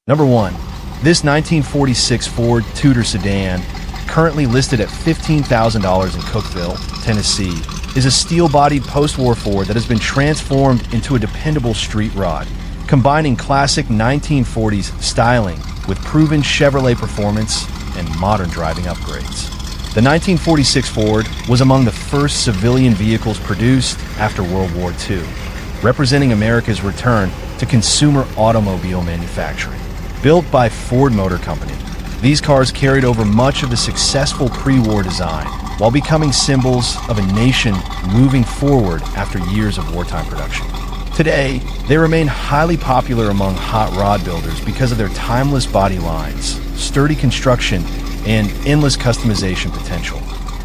Number 1. This 1946 Ford Tudor sedan, currently listed at $15,000 in Cookeville, Tennessee, is a steel-bodied post-war Ford that has been transformed into a dependable street rod, combining classic 1940s styling with proven Chevrolet performance and modern driving upgrades. The 1946 Ford was among the first civilian vehicles produced after World War II, representing America's return to consumer automobile manufacturing. Built by Ford Motor Company, these cars carried over much of the successful pre-war design while becoming symbols of a nation moving forward after years of wartime production. Today, they remain highly popular among hot rod builders because of their timeless body lines, sturdy construction, and endless customization potential.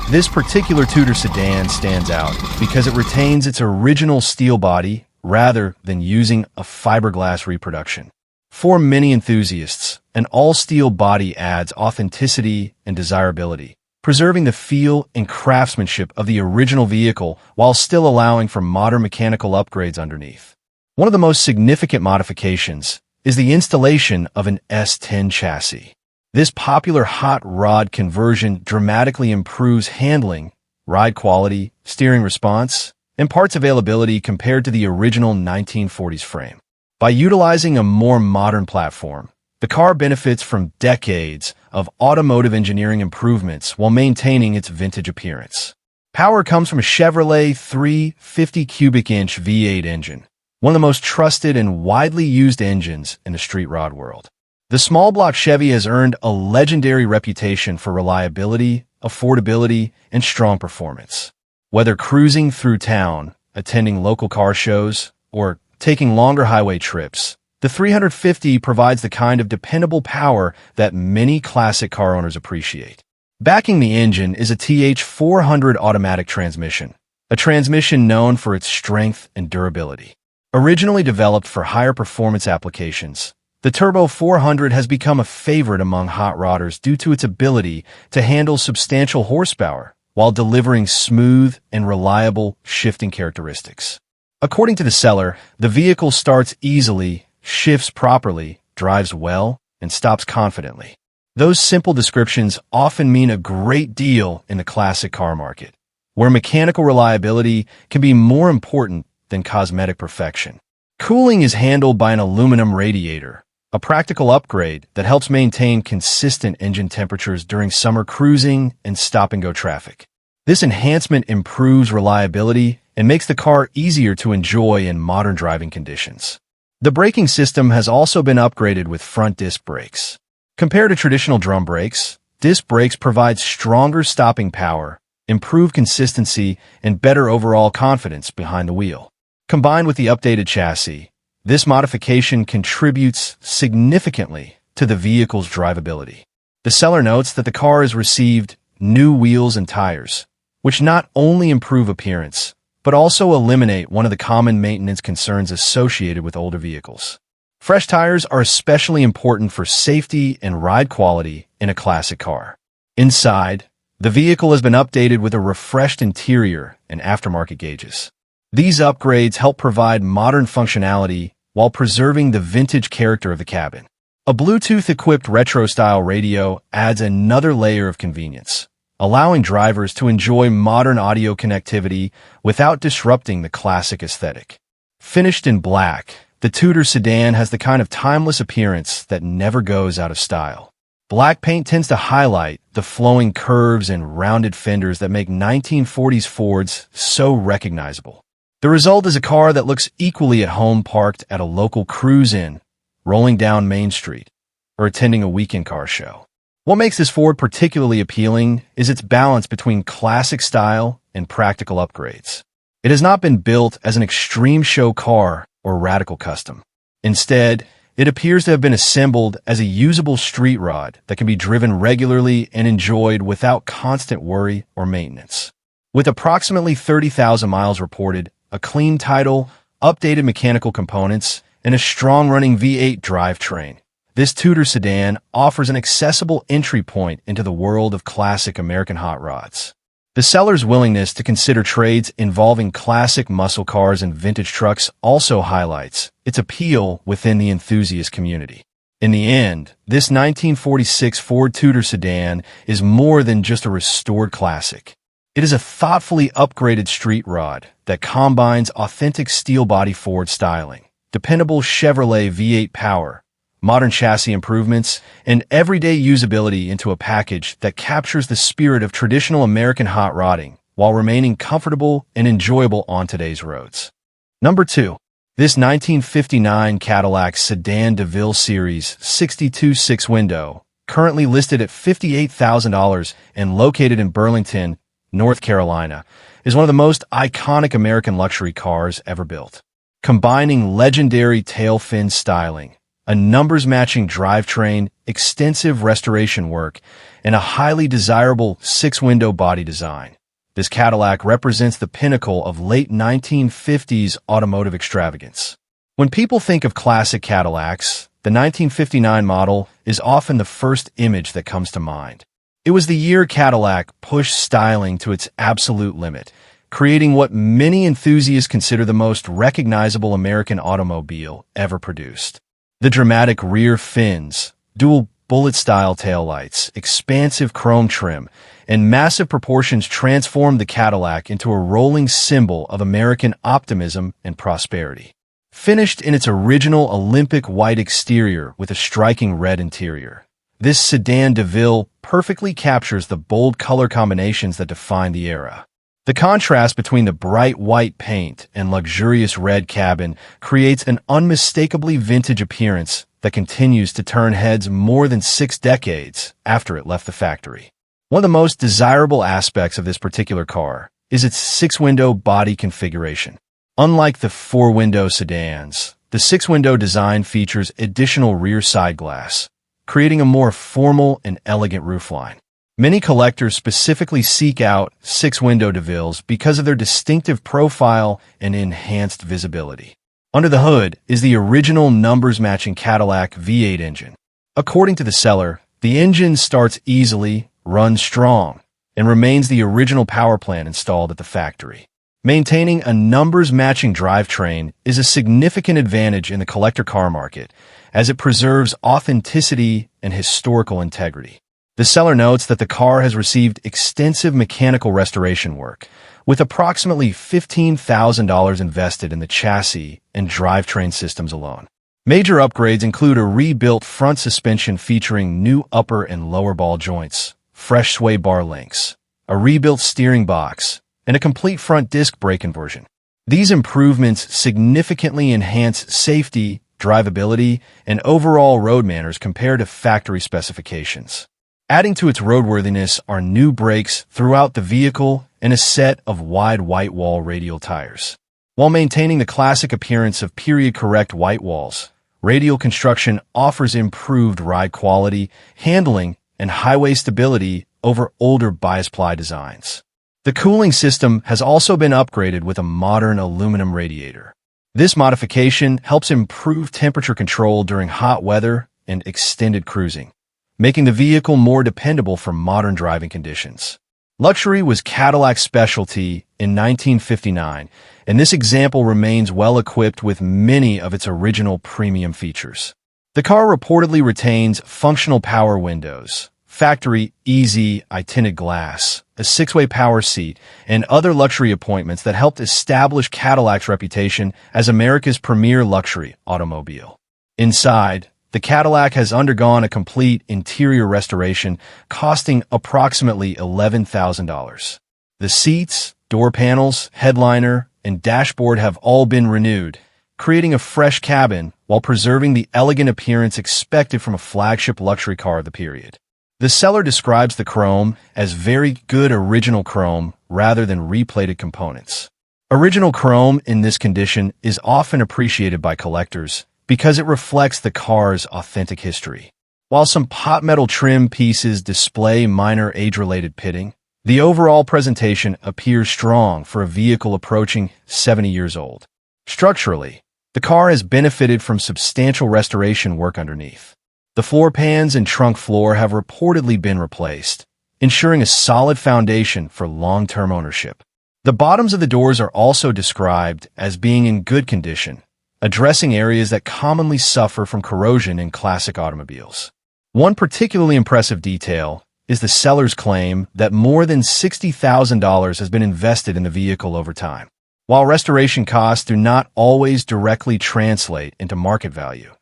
This particular Tudor sedan stands out because it retains its original steel body rather than using a fiberglass reproduction. For many enthusiasts, an all-steel body adds authenticity and desirability, preserving the feel and craftsmanship of the original vehicle while still allowing for modern mechanical upgrades underneath. One of the most significant modifications is the installation of an S10 chassis. This popular hot rod conversion dramatically improves handling, ride quality, steering response, and parts availability compared to the original 1940s frame. By utilizing a more modern platform, the car benefits from decades of automotive engineering improvements while maintaining its vintage appearance. Power comes from a Chevrolet 350 cubic inch V8 engine, one of the most trusted and widely used engines in the street rod world. The small block Chevy has earned a legendary reputation for reliability, affordability, and strong performance. Whether cruising through town, attending local car shows, or taking longer highway trips, the 350 provides the kind of dependable power that many classic car owners appreciate. Backing the engine is a TH400 automatic transmission, a transmission known for its strength and durability. Originally developed for higher performance applications, the Turbo 400 has become a favorite among hot rodders due to its ability to handle substantial horsepower while delivering smooth and reliable shifting characteristics. According to the seller, the vehicle starts easily, shifts properly, drives well, and stops confidently. Those simple descriptions often mean a great deal in the classic car market, where mechanical reliability can be more important than cosmetic perfection. Cooling is handled by an aluminum radiator, a practical upgrade that helps maintain consistent engine temperatures during summer cruising and stop-and-go traffic. This enhancement improves reliability and makes the car easier to enjoy in modern driving conditions. The braking system has also been upgraded with front disc brakes. Compared to traditional drum brakes, disc brakes provide stronger stopping power, improved consistency, and better overall confidence behind the wheel. Combined with the updated chassis, this modification contributes significantly to the vehicle's drivability. The seller notes that the car has received new wheels and tires, which not only improve appearance, but also eliminate one of the common maintenance concerns associated with older vehicles. Fresh tires are especially important for safety and ride quality in a classic car. Inside, the vehicle has been updated with a refreshed interior and aftermarket gauges. These upgrades help provide modern functionality while preserving the vintage character of the cabin. A Bluetooth-equipped retro-style radio adds another layer of convenience, allowing drivers to enjoy modern audio connectivity without disrupting the classic aesthetic. Finished in black, the Tudor sedan has the kind of timeless appearance that never goes out of style. Black paint tends to highlight the flowing curves and rounded fenders that make 1940s Fords so recognizable. The result is a car that looks equally at home parked at a local cruise-in, rolling down Main Street, or attending a weekend car show. What makes this Ford particularly appealing is its balance between classic style and practical upgrades. It has not been built as an extreme show car or radical custom. Instead, it appears to have been assembled as a usable street rod that can be driven regularly and enjoyed without constant worry or maintenance. With approximately 30,000 miles reported, a clean title, updated mechanical components, and a strong-running V8 drivetrain, this Tudor sedan offers an accessible entry point into the world of classic American hot rods. The seller's willingness to consider trades involving classic muscle cars and vintage trucks also highlights its appeal within the enthusiast community. In the end, this 1946 Ford Tudor sedan is more than just a restored classic. It is a thoughtfully upgraded street rod that combines authentic steel body Ford styling, dependable Chevrolet V8 power, modern chassis improvements, and everyday usability into a package that captures the spirit of traditional American hot rodding while remaining comfortable and enjoyable on today's roads. Number 2. This 1959 Cadillac sedan DeVille Series 62 six-window, currently listed at $58,000 and located in Burlington, North Carolina, is one of the most iconic American luxury cars ever built. Combining legendary tail fin styling, a numbers-matching drivetrain, extensive restoration work, and a highly desirable six-window body design, this Cadillac represents the pinnacle of late 1950s automotive extravagance. When people think of classic Cadillacs, the 1959 model is often the first image that comes to mind. It was the year Cadillac pushed styling to its absolute limit, creating what many enthusiasts consider the most recognizable American automobile ever produced. The dramatic rear fins, dual bullet-style taillights, expansive chrome trim, and massive proportions transformed the Cadillac into a rolling symbol of American optimism and prosperity. Finished in its original Olympic white exterior with a striking red interior, this sedan DeVille perfectly captures the bold color combinations that define the era. The contrast between the bright white paint and luxurious red cabin creates an unmistakably vintage appearance that continues to turn heads more than 6 decades after it left the factory. One of the most desirable aspects of this particular car is its 6-window body configuration. Unlike the 4-window sedans, the 6-window design features additional rear side glass, creating a more formal and elegant roofline. Many collectors specifically seek out 6-window DeVilles because of their distinctive profile and enhanced visibility. Under the hood is the original numbers-matching Cadillac V8 engine. According to the seller, the engine starts easily, runs strong, and remains the original power plant installed at the factory. Maintaining a numbers-matching drivetrain is a significant advantage in the collector car market, as it preserves authenticity and historical integrity. The seller notes that the car has received extensive mechanical restoration work, with approximately $15,000 invested in the chassis and drivetrain systems alone. Major upgrades include a rebuilt front suspension featuring new upper and lower ball joints, fresh sway bar links, a rebuilt steering box, and a complete front disc brake inversion. These improvements significantly enhance safety, drivability, and overall road manners compared to factory specifications. Adding to its roadworthiness are new brakes throughout the vehicle and a set of wide white wall radial tires. While maintaining the classic appearance of period-correct white walls, radial construction offers improved ride quality, handling, and highway stability over older bias-ply designs. The cooling system has also been upgraded with a modern aluminum radiator. This modification helps improve temperature control during hot weather and extended cruising, making the vehicle more dependable for modern driving conditions. Luxury was Cadillac's specialty in 1959, and this example remains well-equipped with many of its original premium features. The car reportedly retains functional power windows, factory easy tinted glass, a 6-way power seat, and other luxury appointments that helped establish Cadillac's reputation as America's premier luxury automobile. Inside, the Cadillac has undergone a complete interior restoration, costing approximately $11,000. The seats, door panels, headliner, and dashboard have all been renewed, creating a fresh cabin while preserving the elegant appearance expected from a flagship luxury car of the period. The seller describes the chrome as very good original chrome rather than replated components. Original chrome in this condition is often appreciated by collectors because it reflects the car's authentic history. While some pot metal trim pieces display minor age-related pitting, the overall presentation appears strong for a vehicle approaching 70 years old. Structurally, the car has benefited from substantial restoration work underneath. The floor pans and trunk floor have reportedly been replaced, ensuring a solid foundation for long-term ownership. The bottoms of the doors are also described as being in good condition, addressing areas that commonly suffer from corrosion in classic automobiles. One particularly impressive detail is the seller's claim that more than $60,000 has been invested in the vehicle over time. While restoration costs do not always directly translate into market value,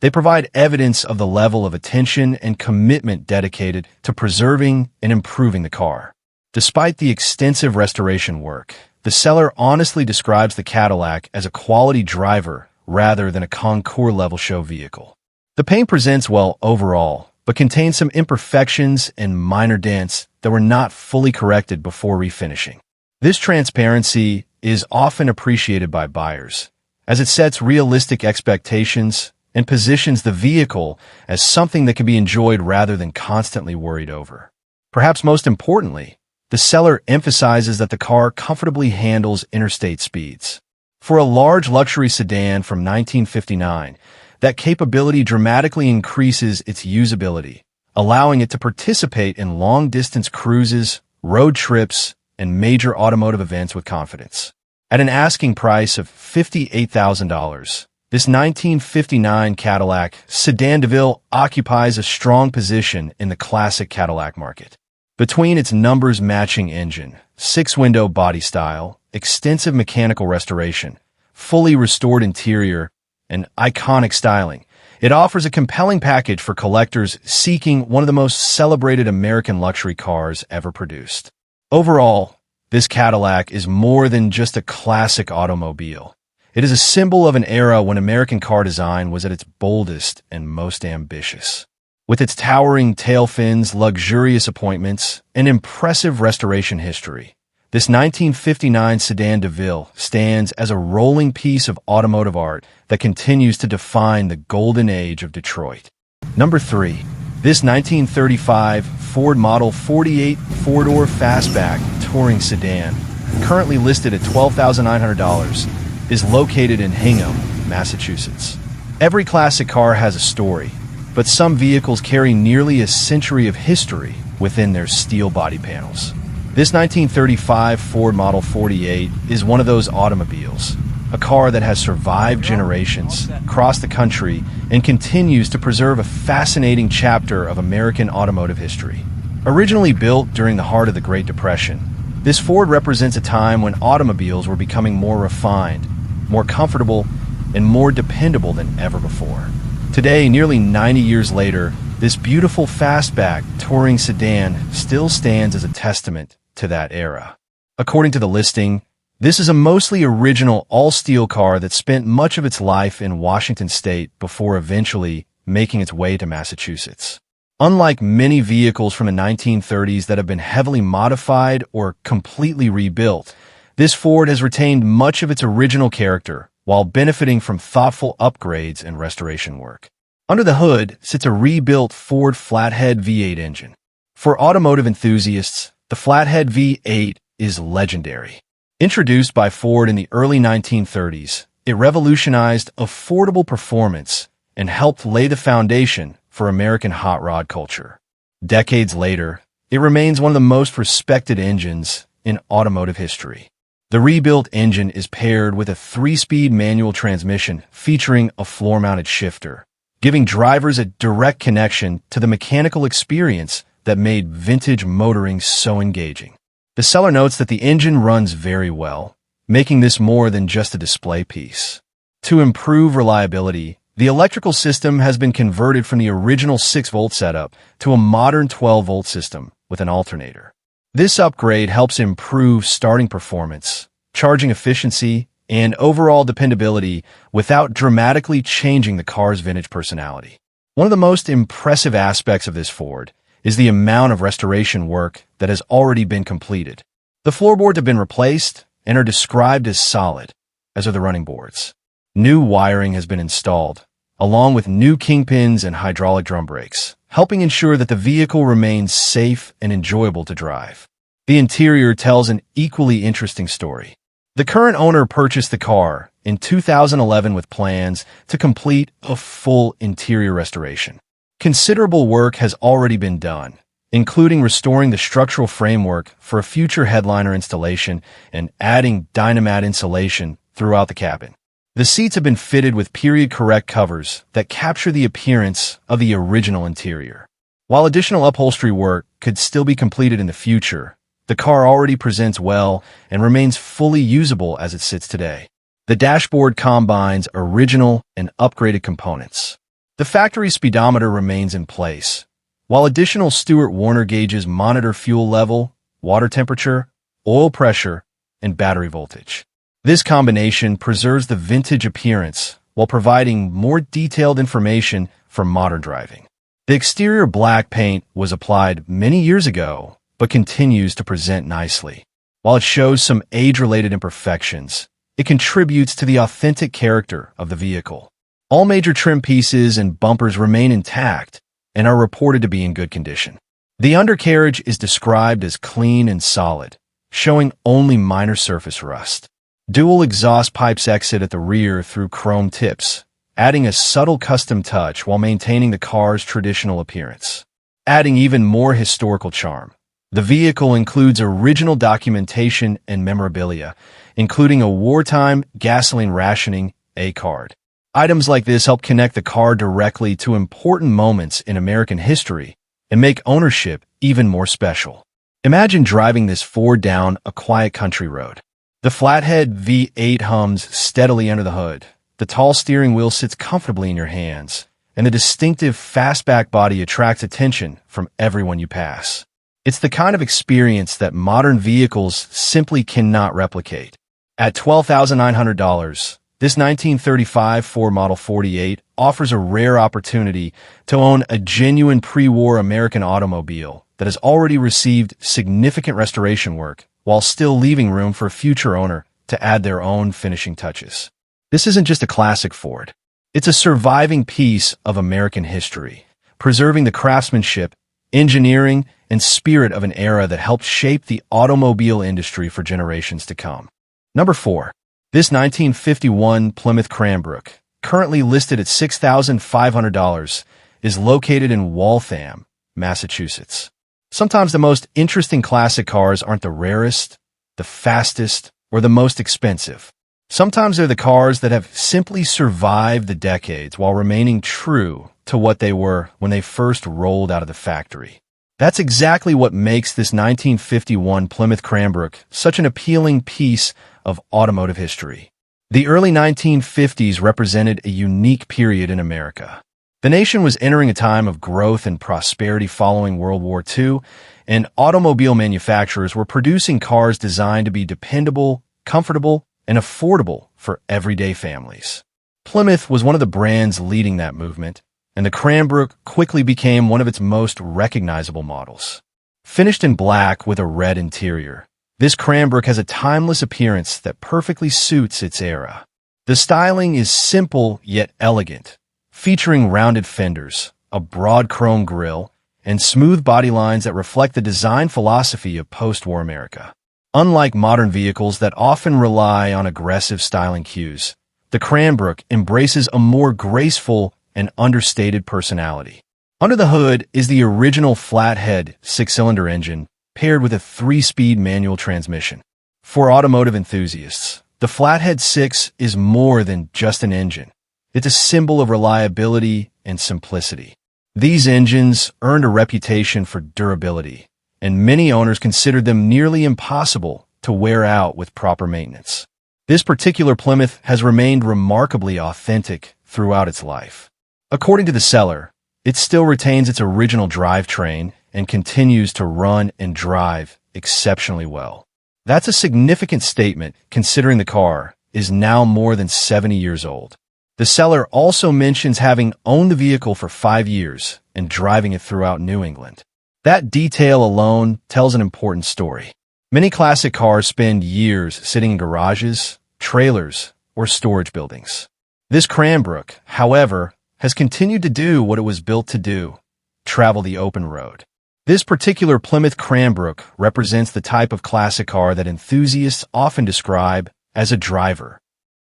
they provide evidence of the level of attention and commitment dedicated to preserving and improving the car. Despite the extensive restoration work, the seller honestly describes the Cadillac as a quality driver rather than a concours-level show vehicle. The paint presents well overall, but contains some imperfections and minor dents that were not fully corrected before refinishing. This transparency is often appreciated by buyers, as it sets realistic expectations and positions the vehicle as something that can be enjoyed rather than constantly worried over. Perhaps most importantly, the seller emphasizes that the car comfortably handles interstate speeds. For a large luxury sedan from 1959, that capability dramatically increases its usability, allowing it to participate in long-distance cruises, road trips, and major automotive events with confidence. At an asking price of $58,000, this 1959 Cadillac sedan DeVille occupies a strong position in the classic Cadillac market. Between its numbers-matching engine, six-window body style, extensive mechanical restoration, fully restored interior, and iconic styling, it offers a compelling package for collectors seeking one of the most celebrated American luxury cars ever produced. Overall, this Cadillac is more than just a classic automobile. It is a symbol of an era when American car design was at its boldest and most ambitious. With its towering tail fins, luxurious appointments, and impressive restoration history, this 1959 sedan DeVille stands as a rolling piece of automotive art that continues to define the golden age of Detroit. Number 3. This 1935 Ford Model 48 four-door fastback touring sedan, currently listed at $12,900, is located in Hingham, Massachusetts. Every classic car has a story, but some vehicles carry nearly a century of history within their steel body panels. This 1935 Ford Model 48 is one of those automobiles, a car that has survived generations, crossed the country, and continues to preserve a fascinating chapter of American automotive history. Originally built during the heart of the Great Depression, this Ford represents a time when automobiles were becoming more refined, more comfortable, and more dependable than ever before. Today, nearly 90 years later, this beautiful fastback touring sedan still stands as a testament to that era. According to the listing, this is a mostly original all-steel car that spent much of its life in Washington state before eventually making its way to Massachusetts. Unlike many vehicles from the 1930s that have been heavily modified or completely rebuilt, this Ford has retained much of its original character while benefiting from thoughtful upgrades and restoration work. Under the hood sits a rebuilt Ford flathead V8 engine. For automotive enthusiasts, the flathead V8 is legendary. Introduced by Ford in the early 1930s, it revolutionized affordable performance and helped lay the foundation for American hot rod culture. Decades later, it remains one of the most respected engines in automotive history. The rebuilt engine is paired with a 3-speed manual transmission featuring a floor-mounted shifter, giving drivers a direct connection to the mechanical experience that made vintage motoring so engaging. The seller notes that the engine runs very well, making this more than just a display piece. To improve reliability, the electrical system has been converted from the original 6-volt setup to a modern 12-volt system with an alternator. This upgrade helps improve starting performance, charging efficiency, and overall dependability without dramatically changing the car's vintage personality. One of the most impressive aspects of this Ford is the amount of restoration work that has already been completed. The floorboards have been replaced and are described as solid, as are the running boards. New wiring has been installed, along with new kingpins and hydraulic drum brakes, helping ensure that the vehicle remains safe and enjoyable to drive. The interior tells an equally interesting story. The current owner purchased the car in 2011 with plans to complete a full interior restoration. Considerable work has already been done, including restoring the structural framework for a future headliner installation and adding Dynamat insulation throughout the cabin. The seats have been fitted with period-correct covers that capture the appearance of the original interior. While additional upholstery work could still be completed in the future, the car already presents well and remains fully usable as it sits today. The dashboard combines original and upgraded components. The factory speedometer remains in place, while additional Stewart Warner gauges monitor fuel level, water temperature, oil pressure, and battery voltage. This combination preserves the vintage appearance while providing more detailed information for modern driving. The exterior black paint was applied many years ago, but continues to present nicely. While it shows some age-related imperfections, it contributes to the authentic character of the vehicle. All major trim pieces and bumpers remain intact and are reported to be in good condition. The undercarriage is described as clean and solid, showing only minor surface rust. Dual exhaust pipes exit at the rear through chrome tips, adding a subtle custom touch while maintaining the car's traditional appearance. Adding even more historical charm, the vehicle includes original documentation and memorabilia, including a wartime gasoline rationing A-card. Items like this help connect the car directly to important moments in American history and make ownership even more special. Imagine driving this Ford down a quiet country road. The flathead V8 hums steadily under the hood. The tall steering wheel sits comfortably in your hands, and the distinctive fastback body attracts attention from everyone you pass. It's the kind of experience that modern vehicles simply cannot replicate. At $12,900, this 1935 Ford Model 48 offers a rare opportunity to own a genuine pre-war American automobile that has already received significant restoration work, while still leaving room for a future owner to add their own finishing touches. This isn't just a classic Ford. It's a surviving piece of American history, preserving the craftsmanship, engineering, and spirit of an era that helped shape the automobile industry for generations to come. Number 4. This 1951 Plymouth Cranbrook, currently listed at $6,500, is located in Waltham, Massachusetts. Sometimes the most interesting classic cars aren't the rarest, the fastest, or the most expensive. Sometimes they're the cars that have simply survived the decades while remaining true to what they were when they first rolled out of the factory. That's exactly what makes this 1951 Plymouth Cranbrook such an appealing piece of automotive history. The early 1950s represented a unique period in America. The nation was entering a time of growth and prosperity following World War II, and automobile manufacturers were producing cars designed to be dependable, comfortable, and affordable for everyday families. Plymouth was one of the brands leading that movement, and the Cranbrook quickly became one of its most recognizable models. Finished in black with a red interior, this Cranbrook has a timeless appearance that perfectly suits its era. The styling is simple yet elegant, featuring rounded fenders, a broad chrome grille, and smooth body lines that reflect the design philosophy of post-war America. Unlike modern vehicles that often rely on aggressive styling cues, the Cranbrook embraces a more graceful and understated personality. Under the hood is the original flathead six-cylinder engine paired with a 3-speed manual transmission. For automotive enthusiasts, the Flathead 6 is more than just an engine. It's a symbol of reliability and simplicity. These engines earned a reputation for durability, and many owners considered them nearly impossible to wear out with proper maintenance. This particular Plymouth has remained remarkably authentic throughout its life. According to the seller, it still retains its original drivetrain and continues to run and drive exceptionally well. That's a significant statement considering the car is now more than 70 years old. The seller also mentions having owned the vehicle for 5 years and driving it throughout New England. That detail alone tells an important story. Many classic cars spend years sitting in garages, trailers, or storage buildings. This Cranbrook, however, has continued to do what it was built to do: travel the open road. This particular Plymouth Cranbrook represents the type of classic car that enthusiasts often describe as a driver.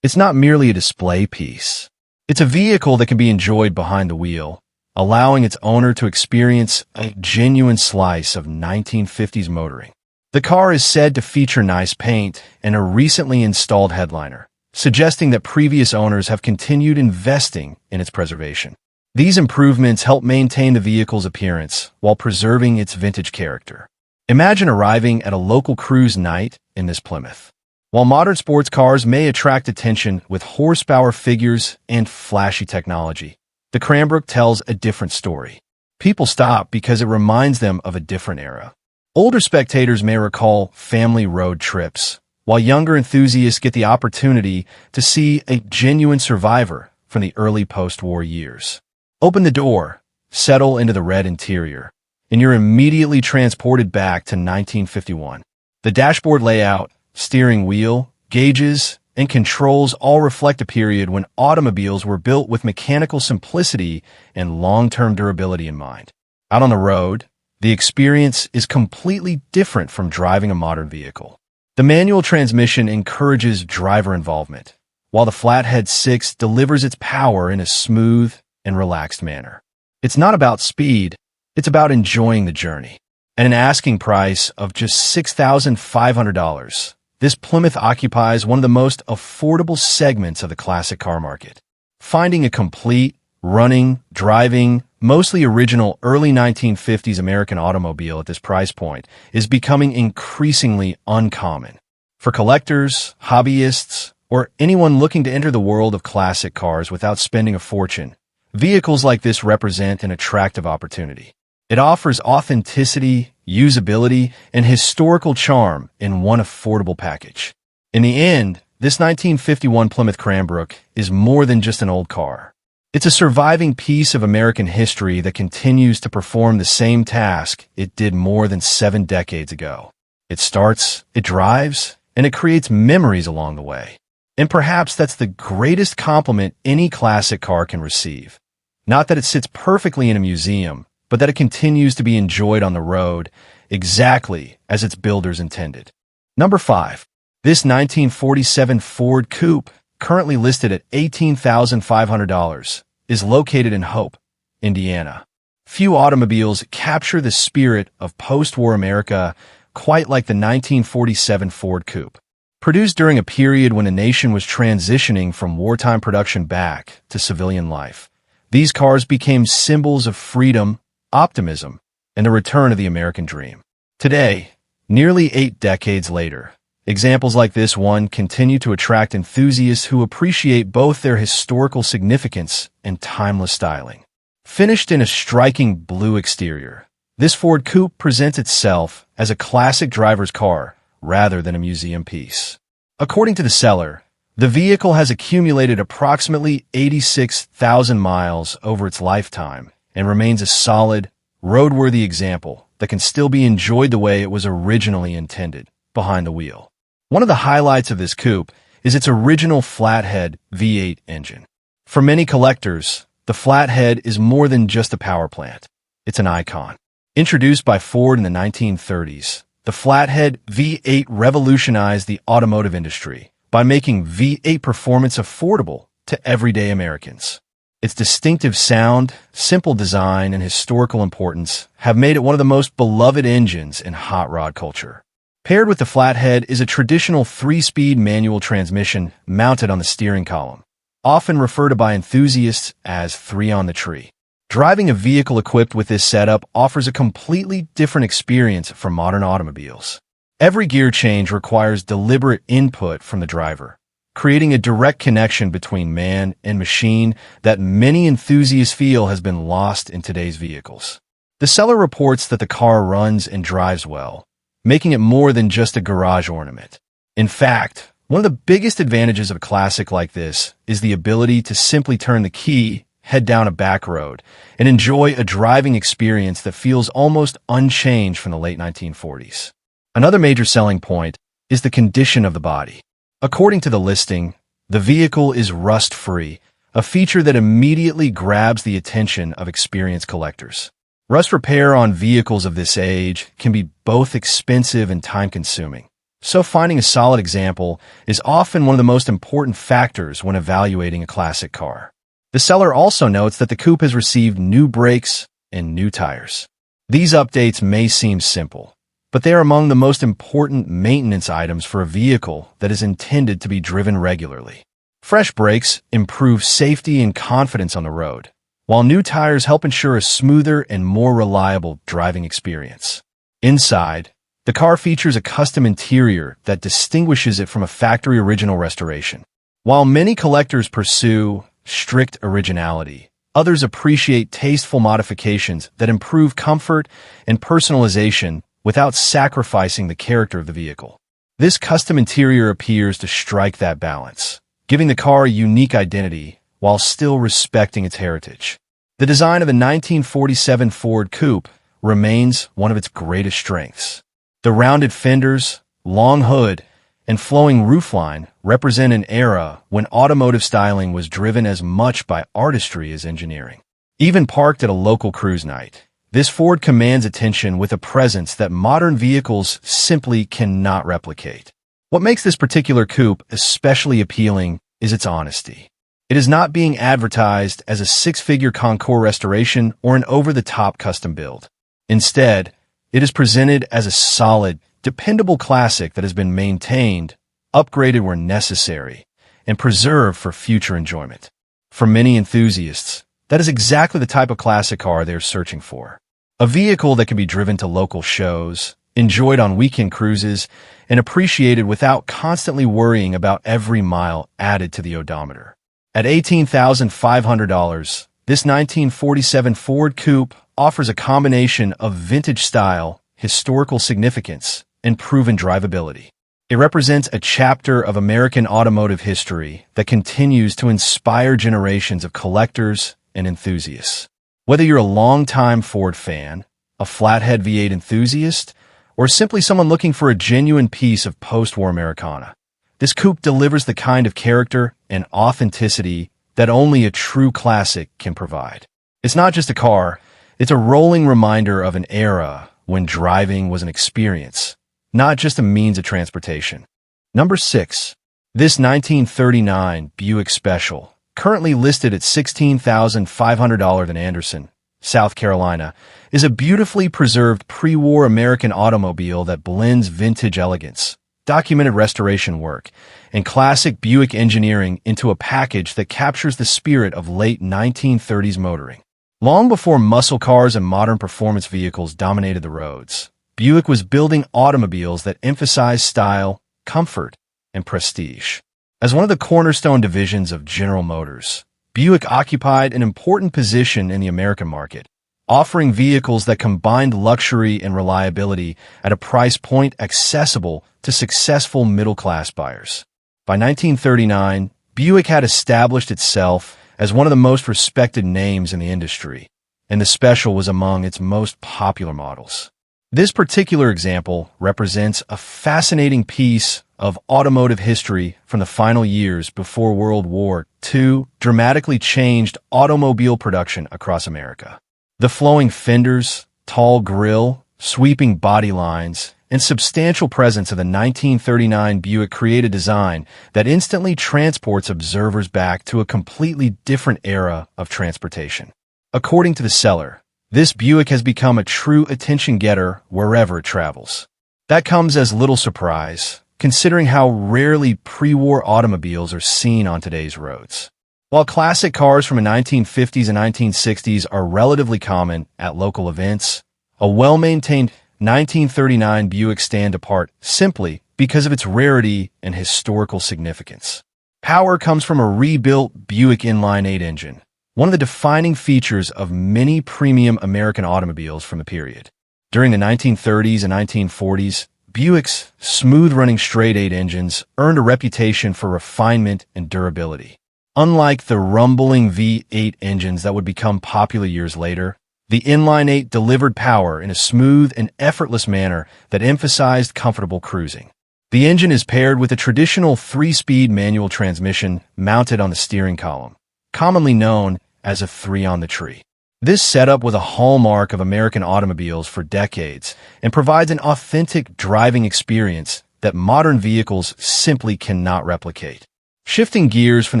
It's not merely a display piece. It's a vehicle that can be enjoyed behind the wheel, allowing its owner to experience a genuine slice of 1950s motoring. The car is said to feature nice paint and a recently installed headliner, suggesting that previous owners have continued investing in its preservation. These improvements help maintain the vehicle's appearance while preserving its vintage character. Imagine arriving at a local cruise night in this Plymouth. While modern sports cars may attract attention with horsepower figures and flashy technology, the Cranbrook tells a different story. People stop because it reminds them of a different era. Older spectators may recall family road trips, while younger enthusiasts get the opportunity to see a genuine survivor from the early post-war years. Open the door, settle into the red interior, and you're immediately transported back to 1951. The dashboard layout, steering wheel, gauges, and controls all reflect a period when automobiles were built with mechanical simplicity and long-term durability in mind. Out on the road, the experience is completely different from driving a modern vehicle. The manual transmission encourages driver involvement, while the Flathead 6 delivers its power in a smooth and relaxed manner. It's not about speed, it's about enjoying the journey. At an asking price of just $6,500, this Plymouth occupies one of the most affordable segments of the classic car market. Finding a complete, running, driving, mostly original early 1950s American automobile at this price point is becoming increasingly uncommon. For collectors, hobbyists, or anyone looking to enter the world of classic cars without spending a fortune, vehicles like this represent an attractive opportunity. It offers authenticity, usability, and historical charm in one affordable package. In the end, this 1951 Plymouth Cranbrook is more than just an old car. It's a surviving piece of American history that continues to perform the same task it did more than 7 decades ago. It starts, it drives, and it creates memories along the way. And perhaps that's the greatest compliment any classic car can receive. Not that it sits perfectly in a museum, but that it continues to be enjoyed on the road exactly as its builders intended. Number 5. This 1947 Ford Coupe, currently listed at $18,500, is located in Hope, Indiana. Few automobiles capture the spirit of post-war America quite like the 1947 Ford Coupe. Produced during a period when the nation was transitioning from wartime production back to civilian life, these cars became symbols of freedom, optimism, and the return of the American dream. Today, nearly 8 decades later, examples like this one continue to attract enthusiasts who appreciate both their historical significance and timeless styling. Finished in a striking blue exterior, this Ford Coupe presents itself as a classic driver's car rather than a museum piece. According to the seller, the vehicle has accumulated approximately 86,000 miles over its lifetime and remains a solid, roadworthy example that can still be enjoyed the way it was originally intended, behind the wheel. One of the highlights of this coupe is its original Flathead V8 engine. For many collectors, the Flathead is more than just a power plant. It's an icon. Introduced by Ford in the 1930s, the Flathead V8 revolutionized the automotive industry by making V8 performance affordable to everyday Americans. Its distinctive sound, simple design, and historical importance have made it one of the most beloved engines in hot rod culture. Paired with the Flathead is a traditional 3-speed manual transmission mounted on the steering column, often referred to by enthusiasts as 3 on the tree. Driving a vehicle equipped with this setup offers a completely different experience from modern automobiles. Every gear change requires deliberate input from the driver, creating a direct connection between man and machine that many enthusiasts feel has been lost in today's vehicles. The seller reports that the car runs and drives well, making it more than just a garage ornament. In fact, one of the biggest advantages of a classic like this is the ability to simply turn the key, head down a back road, and enjoy a driving experience that feels almost unchanged from the late 1940s. Another major selling point is the condition of the body. According to the listing, the vehicle is rust-free, a feature that immediately grabs the attention of experienced collectors. Rust repair on vehicles of this age can be both expensive and time-consuming, so finding a solid example is often one of the most important factors when evaluating a classic car. The seller also notes that the coupe has received new brakes and new tires. These updates may seem simple, but they are among the most important maintenance items for a vehicle that is intended to be driven regularly. Fresh brakes improve safety and confidence on the road, while new tires help ensure a smoother and more reliable driving experience. Inside, the car features a custom interior that distinguishes it from a factory original restoration. While many collectors pursue strict originality, others appreciate tasteful modifications that improve comfort and personalization without sacrificing the character of the vehicle. This custom interior appears to strike that balance, giving the car a unique identity while still respecting its heritage. The design of the 1947 Ford Coupe remains one of its greatest strengths. The rounded fenders, long hood, and flowing roofline represent an era when automotive styling was driven as much by artistry as engineering. Even parked at a local cruise night, this Ford commands attention with a presence that modern vehicles simply cannot replicate. What makes this particular coupe especially appealing is its honesty. It is not being advertised as a six-figure Concours restoration or an over-the-top custom build. Instead, it is presented as a solid, dependable classic that has been maintained, upgraded where necessary, and preserved for future enjoyment. For many enthusiasts, that is exactly the type of classic car they are searching for. A vehicle that can be driven to local shows, enjoyed on weekend cruises, and appreciated without constantly worrying about every mile added to the odometer. At $18,500, this 1947 Ford Coupe offers a combination of vintage style, historical significance, and proven drivability. It represents a chapter of American automotive history that continues to inspire generations of collectors and enthusiasts. Whether you're a longtime Ford fan, a flathead V8 enthusiast, or simply someone looking for a genuine piece of post-war Americana, this coupe delivers the kind of character and authenticity that only a true classic can provide. It's not just a car, it's a rolling reminder of an era when driving was an experience, not just a means of transportation. Number 6. This 1939 Buick Special, currently listed at $16,500 in Anderson, South Carolina, is a beautifully preserved pre-war American automobile that blends vintage elegance, documented restoration work, and classic Buick engineering into a package that captures the spirit of late 1930s motoring. Long before muscle cars and modern performance vehicles dominated the roads, Buick was building automobiles that emphasized style, comfort, and prestige. As one of the cornerstone divisions of General Motors, Buick occupied an important position in the American market, offering vehicles that combined luxury and reliability at a price point accessible to successful middle-class buyers. By 1939, Buick had established itself as one of the most respected names in the industry, and the Special was among its most popular models. This particular example represents a fascinating piece of automotive history from the final years before World War II dramatically changed automobile production across America. The flowing fenders, tall grille, sweeping body lines, and substantial presence of the 1939 Buick create a design that instantly transports observers back to a completely different era of transportation. According to the seller, this Buick has become a true attention-getter wherever it travels. That comes as little surprise, considering how rarely pre-war automobiles are seen on today's roads. While classic cars from the 1950s and 1960s are relatively common at local events, a well-maintained 1939 Buick stand apart simply because of its rarity and historical significance. Power comes from a rebuilt Buick inline-8 engine, one of the defining features of many premium American automobiles from the period. During the 1930s and 1940s, Buick's smooth-running straight-8 engines earned a reputation for refinement and durability. Unlike the rumbling V8 engines that would become popular years later, the inline-8 delivered power in a smooth and effortless manner that emphasized comfortable cruising. The engine is paired with a traditional 3-speed manual transmission mounted on the steering column, commonly known as a 3-on-the-tree. This setup was a hallmark of American automobiles for decades and provides an authentic driving experience that modern vehicles simply cannot replicate. Shifting gears from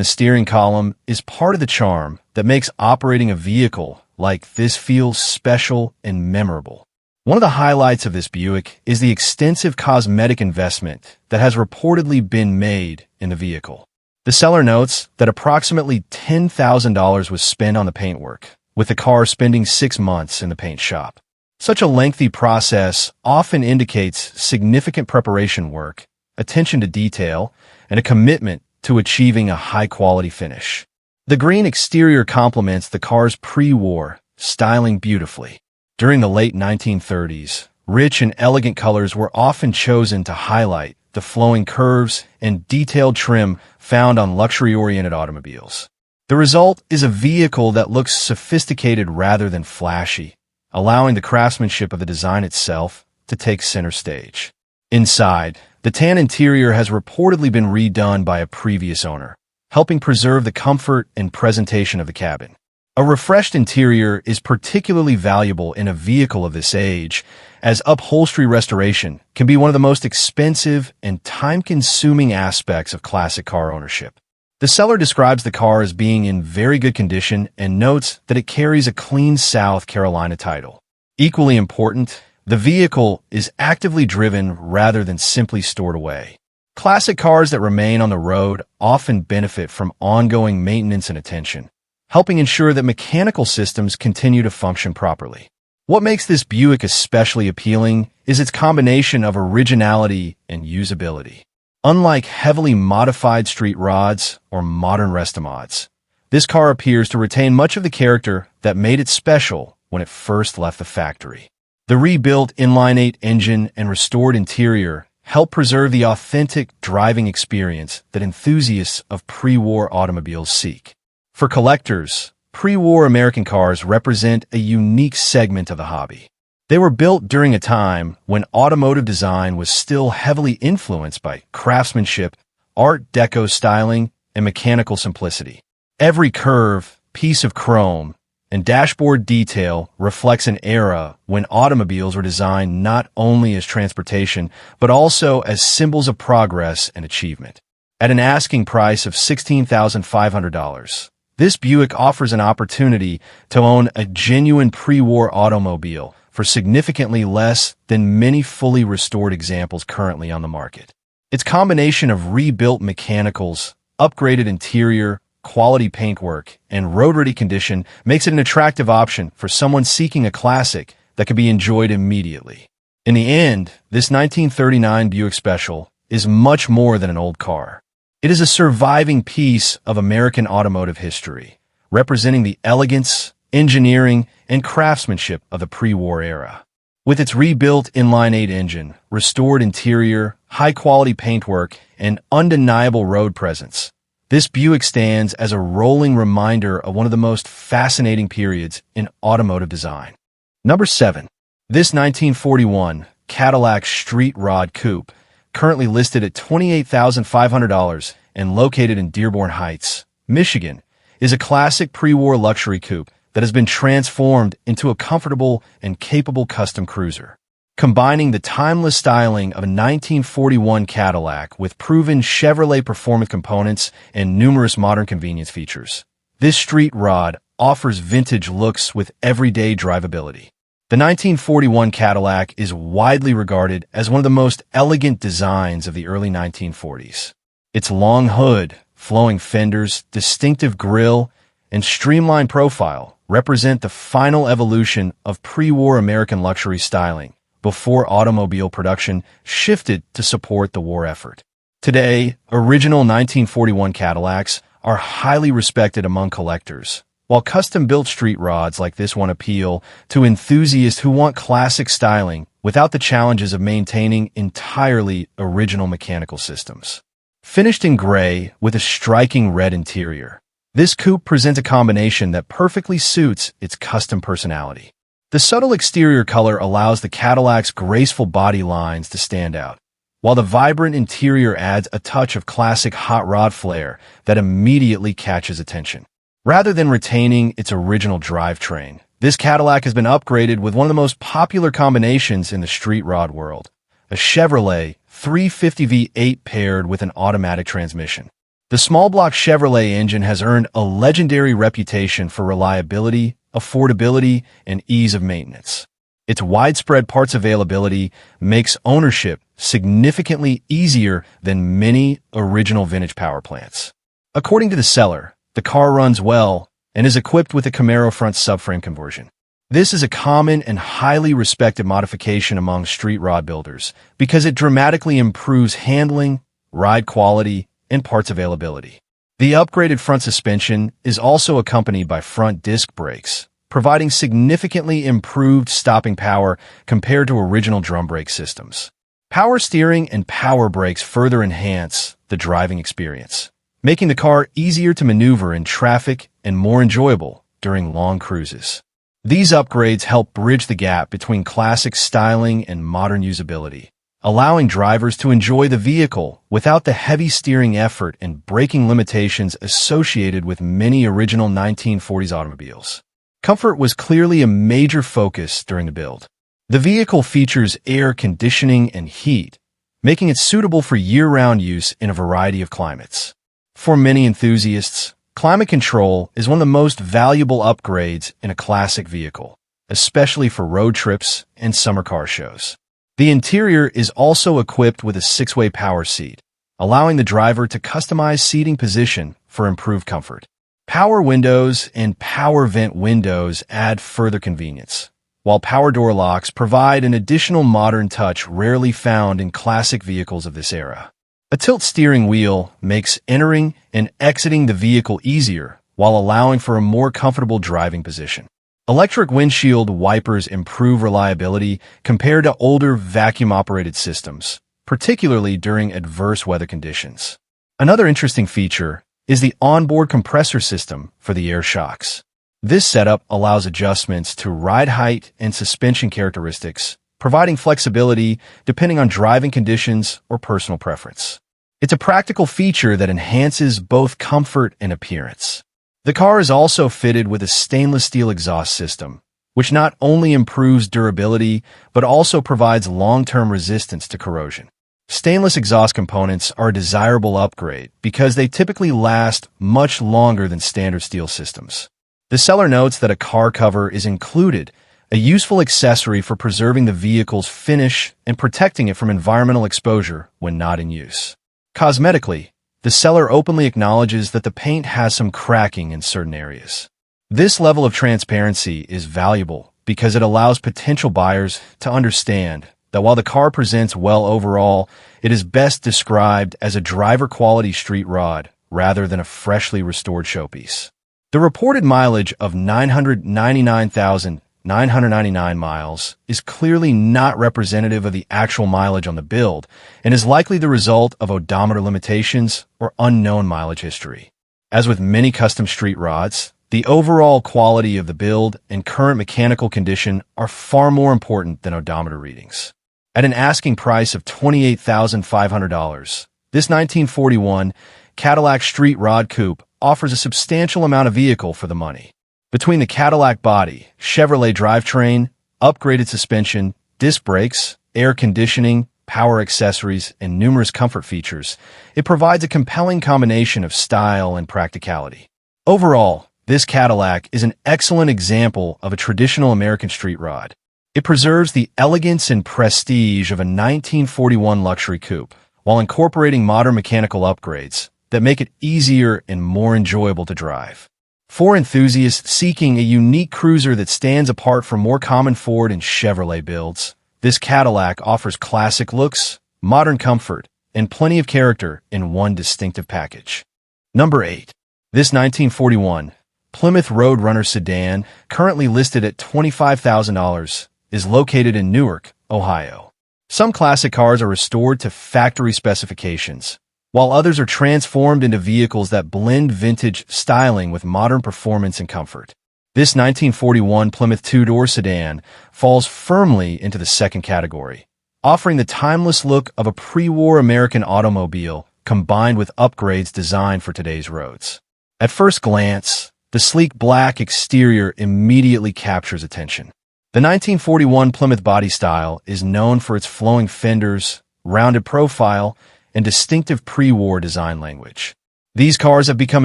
the steering column is part of the charm that makes operating a vehicle like this feel special and memorable. One of the highlights of this Buick is the extensive cosmetic investment that has reportedly been made in the vehicle. The seller notes that approximately $10,000 was spent on the paintwork, with the car spending 6 months in the paint shop. Such a lengthy process often indicates significant preparation work, attention to detail, and a commitment to achieving a high-quality finish. The green exterior complements the car's pre-war styling beautifully. During the late 1930s, rich and elegant colors were often chosen to highlight the flowing curves and detailed trim found on luxury-oriented automobiles. The result is a vehicle that looks sophisticated rather than flashy, allowing the craftsmanship of the design itself to take center stage. Inside, the tan interior has reportedly been redone by a previous owner, helping preserve the comfort and presentation of the cabin. A refreshed interior is particularly valuable in a vehicle of this age, as upholstery restoration can be one of the most expensive and time-consuming aspects of classic car ownership. The seller describes the car as being in very good condition and notes that it carries a clean South Carolina title. Equally important, the vehicle is actively driven rather than simply stored away. Classic cars that remain on the road often benefit from ongoing maintenance and attention, helping ensure that mechanical systems continue to function properly. What makes this Buick especially appealing is its combination of originality and usability. Unlike heavily modified street rods or modern restomods, this car appears to retain much of the character that made it special when it first left the factory. The rebuilt inline-8 engine and restored interior help preserve the authentic driving experience that enthusiasts of pre-war automobiles seek. For collectors, pre-war American cars represent a unique segment of the hobby. They were built during a time when automotive design was still heavily influenced by craftsmanship, Art Deco styling, and mechanical simplicity. Every curve, piece of chrome, and dashboard detail reflects an era when automobiles were designed not only as transportation, but also as symbols of progress and achievement. At an asking price of $16,500, this Buick offers an opportunity to own a genuine pre-war automobile for significantly less than many fully restored examples currently on the market. Its combination of rebuilt mechanicals, upgraded interior, quality paintwork, and road-ready condition makes it an attractive option for someone seeking a classic that can be enjoyed immediately. In the end, this 1939 Buick Special is much more than an old car. It is a surviving piece of American automotive history, representing the elegance, engineering, and craftsmanship of the pre-war era. With its rebuilt inline-8 engine, restored interior, high-quality paintwork, and undeniable road presence, this Buick stands as a rolling reminder of one of the most fascinating periods in automotive design. Number 7. This 1941 Cadillac Street Rod Coupe, currently listed at $28,500 and located in Dearborn Heights, Michigan, is a classic pre-war luxury coupe that has been transformed into a comfortable and capable custom cruiser. Combining the timeless styling of a 1941 Cadillac with proven Chevrolet performance components and numerous modern convenience features, this street rod offers vintage looks with everyday drivability. The 1941 Cadillac is widely regarded as one of the most elegant designs of the early 1940s. Its long hood, flowing fenders, distinctive grille, and streamlined profile represent the final evolution of pre-war American luxury styling before automobile production shifted to support the war effort. Today, original 1941 Cadillacs are highly respected among collectors, while custom-built street rods like this one appeal to enthusiasts who want classic styling without the challenges of maintaining entirely original mechanical systems. Finished in gray with a striking red interior, this coupe presents a combination that perfectly suits its custom personality. The subtle exterior color allows the Cadillac's graceful body lines to stand out, while the vibrant interior adds a touch of classic hot rod flair that immediately catches attention. Rather than retaining its original drivetrain, this Cadillac has been upgraded with one of the most popular combinations in the street rod world, a Chevrolet 350 V8 paired with an automatic transmission. The small-block Chevrolet engine has earned a legendary reputation for reliability, affordability, and ease of maintenance. Its widespread parts availability makes ownership significantly easier than many original vintage power plants. According to the seller, the car runs well and is equipped with a Camaro front subframe conversion. This is a common and highly respected modification among street rod builders because it dramatically improves handling, ride quality, and parts availability. The upgraded front suspension is also accompanied by front disc brakes, providing significantly improved stopping power compared to original drum brake systems. Power steering and power brakes further enhance the driving experience, making the car easier to maneuver in traffic and more enjoyable during long cruises. These upgrades help bridge the gap between classic styling and modern usability, allowing drivers to enjoy the vehicle without the heavy steering effort and braking limitations associated with many original 1940s automobiles. Comfort was clearly a major focus during the build. The vehicle features air conditioning and heat, making it suitable for year-round use in a variety of climates. For many enthusiasts, climate control is one of the most valuable upgrades in a classic vehicle, especially for road trips and summer car shows. The interior is also equipped with a 6-way power seat, allowing the driver to customize seating position for improved comfort. Power windows and power vent windows add further convenience, while power door locks provide an additional modern touch rarely found in classic vehicles of this era. A tilt steering wheel makes entering and exiting the vehicle easier while allowing for a more comfortable driving position. Electric windshield wipers improve reliability compared to older vacuum-operated systems, particularly during adverse weather conditions. Another interesting feature is the onboard compressor system for the air shocks. This setup allows adjustments to ride height and suspension characteristics, providing flexibility depending on driving conditions or personal preference. It's a practical feature that enhances both comfort and appearance. The car is also fitted with a stainless steel exhaust system, which not only improves durability, but also provides long-term resistance to corrosion. Stainless exhaust components are a desirable upgrade because they typically last much longer than standard steel systems. The seller notes that a car cover is included, a useful accessory for preserving the vehicle's finish and protecting it from environmental exposure when not in use. Cosmetically, the seller openly acknowledges that the paint has some cracking in certain areas. This level of transparency is valuable because it allows potential buyers to understand that while the car presents well overall, it is best described as a driver-quality street rod rather than a freshly restored showpiece. The reported mileage of 999,999 miles is clearly not representative of the actual mileage on the build and is likely the result of odometer limitations or unknown mileage history. As with many custom street rods, the overall quality of the build and current mechanical condition are far more important than odometer readings. At an asking price of $28,500, this 1941 Cadillac Street Rod Coupe offers a substantial amount of vehicle for the money. Between the Cadillac body, Chevrolet drivetrain, upgraded suspension, disc brakes, air conditioning, power accessories, and numerous comfort features, it provides a compelling combination of style and practicality. Overall, this Cadillac is an excellent example of a traditional American street rod. It preserves the elegance and prestige of a 1941 luxury coupe, while incorporating modern mechanical upgrades that make it easier and more enjoyable to drive. For enthusiasts seeking a unique cruiser that stands apart from more common Ford and Chevrolet builds, this Cadillac offers classic looks, modern comfort, and plenty of character in one distinctive package. Number 8. This 1941 Plymouth Roadrunner sedan, currently listed at $25,000, is located in Newark, Ohio. Some classic cars are restored to factory specifications, while others are transformed into vehicles that blend vintage styling with modern performance and comfort. This 1941 Plymouth two-door sedan falls firmly into the second category, offering the timeless look of a pre-war American automobile combined with upgrades designed for today's roads. At first glance, the sleek black exterior immediately captures attention. The 1941 Plymouth body style is known for its flowing fenders, rounded profile, and distinctive pre-war design language. These cars have become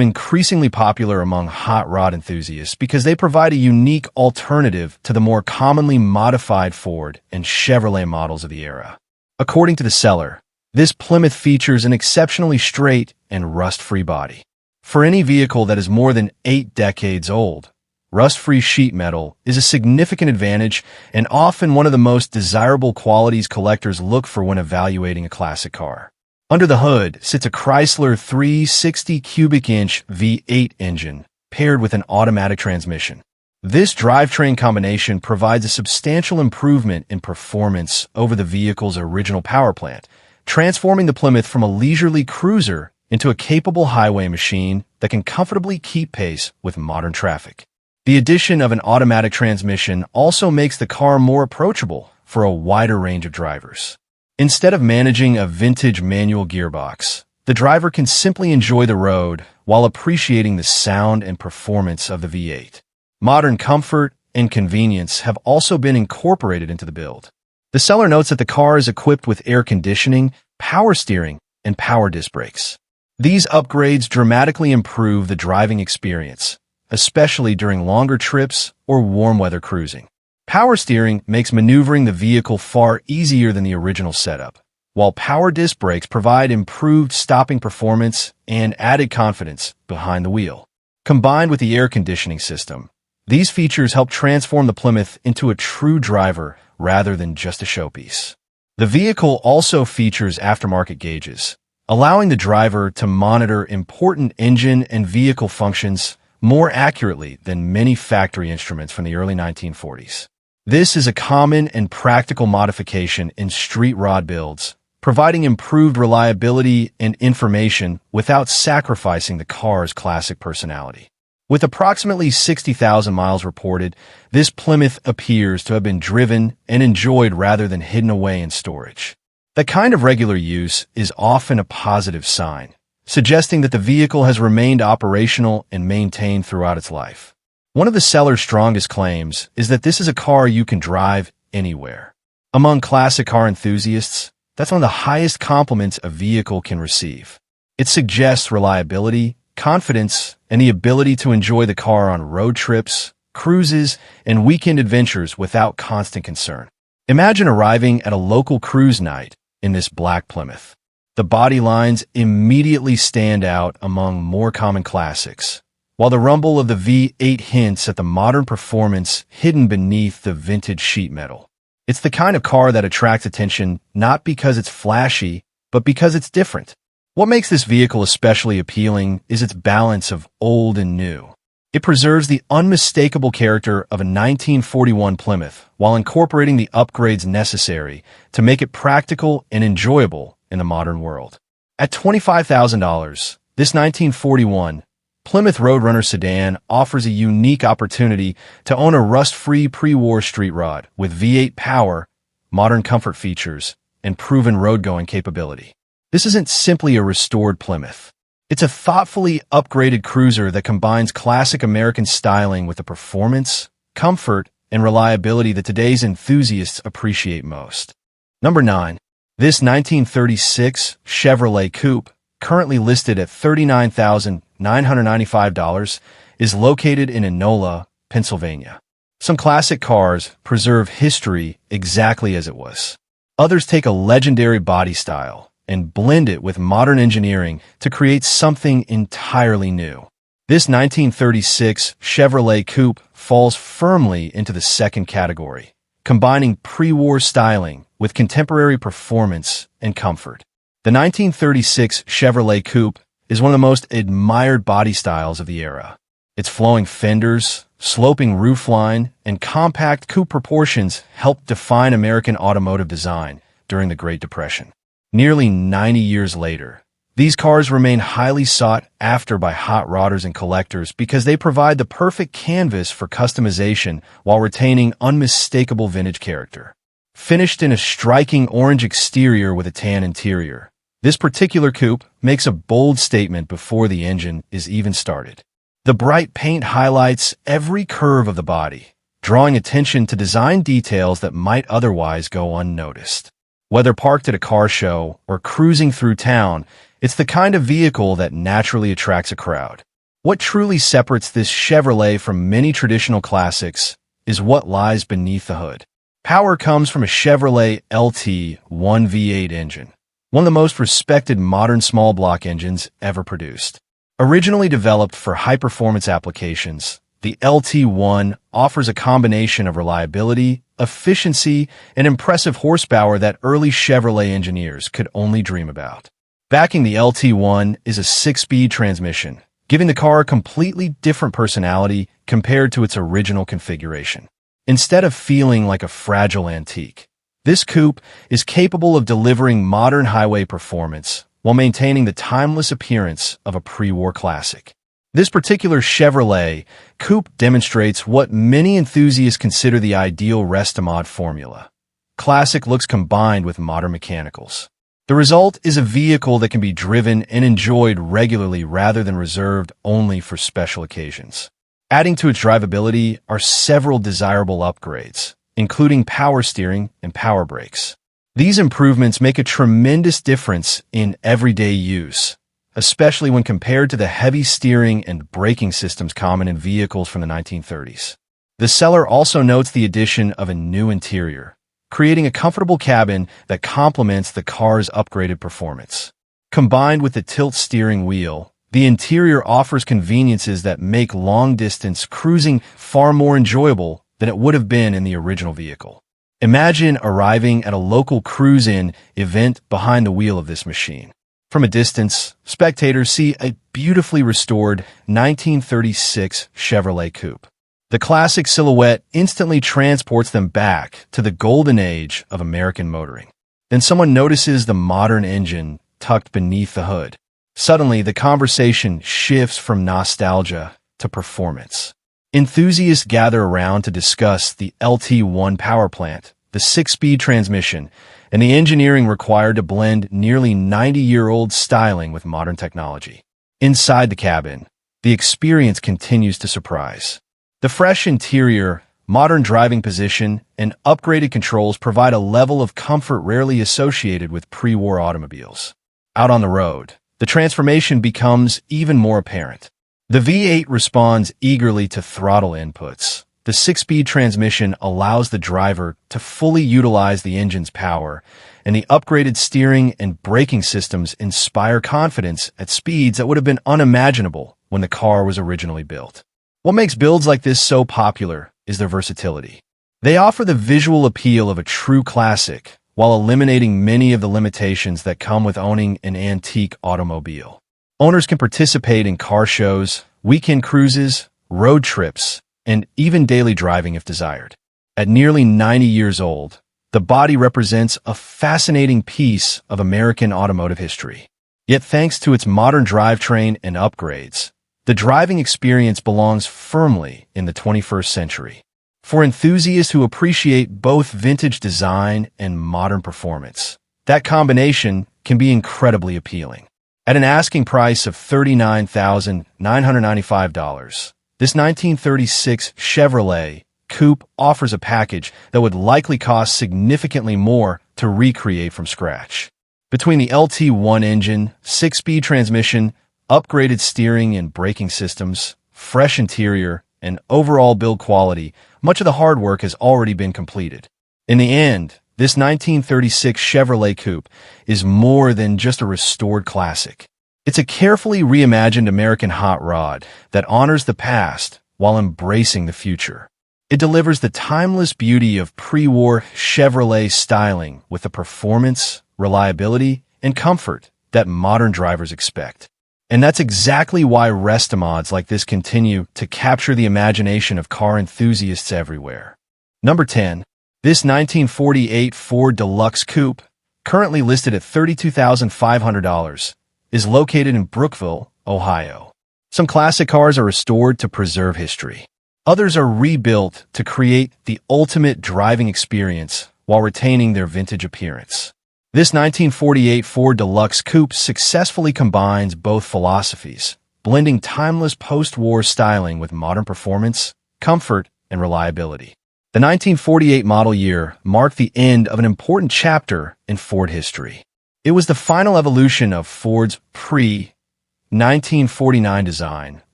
increasingly popular among hot rod enthusiasts because they provide a unique alternative to the more commonly modified Ford and Chevrolet models of the era. According to the seller, this Plymouth features an exceptionally straight and rust-free body. For any vehicle that is more than 8 decades old, rust-free sheet metal is a significant advantage and often one of the most desirable qualities collectors look for when evaluating a classic car. Under the hood sits a Chrysler 360 cubic inch V8 engine paired with an automatic transmission. This drivetrain combination provides a substantial improvement in performance over the vehicle's original power plant, transforming the Plymouth from a leisurely cruiser into a capable highway machine that can comfortably keep pace with modern traffic. The addition of an automatic transmission also makes the car more approachable for a wider range of drivers. Instead of managing a vintage manual gearbox, the driver can simply enjoy the road while appreciating the sound and performance of the V8. Modern comfort and convenience have also been incorporated into the build. The seller notes that the car is equipped with air conditioning, power steering, and power disc brakes. These upgrades dramatically improve the driving experience, especially during longer trips or warm weather cruising. Power steering makes maneuvering the vehicle far easier than the original setup, while power disc brakes provide improved stopping performance and added confidence behind the wheel. Combined with the air conditioning system, these features help transform the Plymouth into a true driver rather than just a showpiece. The vehicle also features aftermarket gauges, allowing the driver to monitor important engine and vehicle functions more accurately than many factory instruments from the early 1940s. This is a common and practical modification in street rod builds, providing improved reliability and information without sacrificing the car's classic personality. With approximately 60,000 miles reported, this Plymouth appears to have been driven and enjoyed rather than hidden away in storage. That kind of regular use is often a positive sign, suggesting that the vehicle has remained operational and maintained throughout its life. One of the seller's strongest claims is that this is a car you can drive anywhere. Among classic car enthusiasts, that's one of the highest compliments a vehicle can receive. It suggests reliability, confidence, and the ability to enjoy the car on road trips, cruises, and weekend adventures without constant concern. Imagine arriving at a local cruise night in this black Plymouth. The body lines immediately stand out among more common classics, while the rumble of the V8 hints at the modern performance hidden beneath the vintage sheet metal. It's the kind of car that attracts attention not because it's flashy, but because it's different. What makes this vehicle especially appealing is its balance of old and new. It preserves the unmistakable character of a 1941 Plymouth while incorporating the upgrades necessary to make it practical and enjoyable in the modern world. At $25,000, this 1941 Plymouth Roadrunner sedan offers a unique opportunity to own a rust-free pre-war street rod with V8 power, modern comfort features, and proven road-going capability. This isn't simply a restored Plymouth. It's a thoughtfully upgraded cruiser that combines classic American styling with the performance, comfort, and reliability that today's enthusiasts appreciate most. Number 9. This 1936 Chevrolet Coupe, currently listed at $39,995, is located in Enola, Pennsylvania. Some classic cars preserve history exactly as it was. Others take a legendary body style and blend it with modern engineering to create something entirely new. This 1936 Chevrolet Coupe falls firmly into the second category, combining pre-war styling with contemporary performance and comfort. The 1936 Chevrolet Coupe is one of the most admired body styles of the era. Its flowing fenders, sloping roofline, and compact coupe proportions helped define American automotive design during the Great Depression. Nearly 90 years later, these cars remain highly sought after by hot rodders and collectors because they provide the perfect canvas for customization while retaining unmistakable vintage character. Finished in a striking orange exterior with a tan interior, this particular coupe makes a bold statement before the engine is even started. The bright paint highlights every curve of the body, drawing attention to design details that might otherwise go unnoticed. Whether parked at a car show or cruising through town, it's the kind of vehicle that naturally attracts a crowd. What truly separates this Chevrolet from many traditional classics is what lies beneath the hood. Power comes from a Chevrolet LT1 V8 engine, one of the most respected modern small block engines ever produced. Originally developed for high-performance applications, the LT1 offers a combination of reliability, efficiency, and impressive horsepower that early Chevrolet engineers could only dream about. Backing the LT1 is a 6-speed transmission, giving the car a completely different personality compared to its original configuration. Instead of feeling like a fragile antique, this coupe is capable of delivering modern highway performance while maintaining the timeless appearance of a pre-war classic. This particular Chevrolet coupe demonstrates what many enthusiasts consider the ideal Restomod formula: classic looks combined with modern mechanicals. The result is a vehicle that can be driven and enjoyed regularly rather than reserved only for special occasions. Adding to its drivability are several desirable upgrades, including power steering and power brakes. These improvements make a tremendous difference in everyday use, especially when compared to the heavy steering and braking systems common in vehicles from the 1930s. The seller also notes the addition of a new interior, creating a comfortable cabin that complements the car's upgraded performance. Combined with the tilt steering wheel, the interior offers conveniences that make long-distance cruising far more enjoyable than it would have been in the original vehicle. Imagine arriving at a local cruise-in event behind the wheel of this machine. From a distance, spectators see a beautifully restored 1936 Chevrolet coupe. The classic silhouette instantly transports them back to the golden age of American motoring. Then someone notices the modern engine tucked beneath the hood. Suddenly, the conversation shifts from nostalgia to performance. Enthusiasts gather around to discuss the LT1 power plant, the 6-speed transmission, and the engineering required to blend nearly 90-year-old styling with modern technology. Inside the cabin, the experience continues to surprise. The fresh interior, modern driving position, and upgraded controls provide a level of comfort rarely associated with pre-war automobiles. Out on the road, the transformation becomes even more apparent. The V8 responds eagerly to throttle inputs. The 6-speed transmission allows the driver to fully utilize the engine's power, and the upgraded steering and braking systems inspire confidence at speeds that would have been unimaginable when the car was originally built. What makes builds like this so popular is their versatility. They offer the visual appeal of a true classic while eliminating many of the limitations that come with owning an antique automobile. Owners can participate in car shows, weekend cruises, road trips, and even daily driving if desired. At nearly 90 years old, the body represents a fascinating piece of American automotive history. Yet thanks to its modern drivetrain and upgrades, the driving experience belongs firmly in the 21st century. For enthusiasts who appreciate both vintage design and modern performance, that combination can be incredibly appealing. At an asking price of $39,995, this 1936 Chevrolet coupe offers a package that would likely cost significantly more to recreate from scratch. Between the LT1 engine, 6-speed transmission, upgraded steering and braking systems, fresh interior, and overall build quality, much of the hard work has already been completed. In the end, this 1936 Chevrolet coupe is more than just a restored classic. It's a carefully reimagined American hot rod that honors the past while embracing the future. It delivers the timeless beauty of pre-war Chevrolet styling with the performance, reliability, and comfort that modern drivers expect. And that's exactly why Restomods like this continue to capture the imagination of car enthusiasts everywhere. Number 10. This 1948 Ford Deluxe Coupe, currently listed at $32,500, is located in Cookeville, Ohio. Some classic cars are restored to preserve history. Others are rebuilt to create the ultimate driving experience while retaining their vintage appearance. This 1948 Ford Deluxe Coupe successfully combines both philosophies, blending timeless post-war styling with modern performance, comfort, and reliability. The 1948 model year marked the end of an important chapter in Ford history. It was the final evolution of Ford's pre-1949 design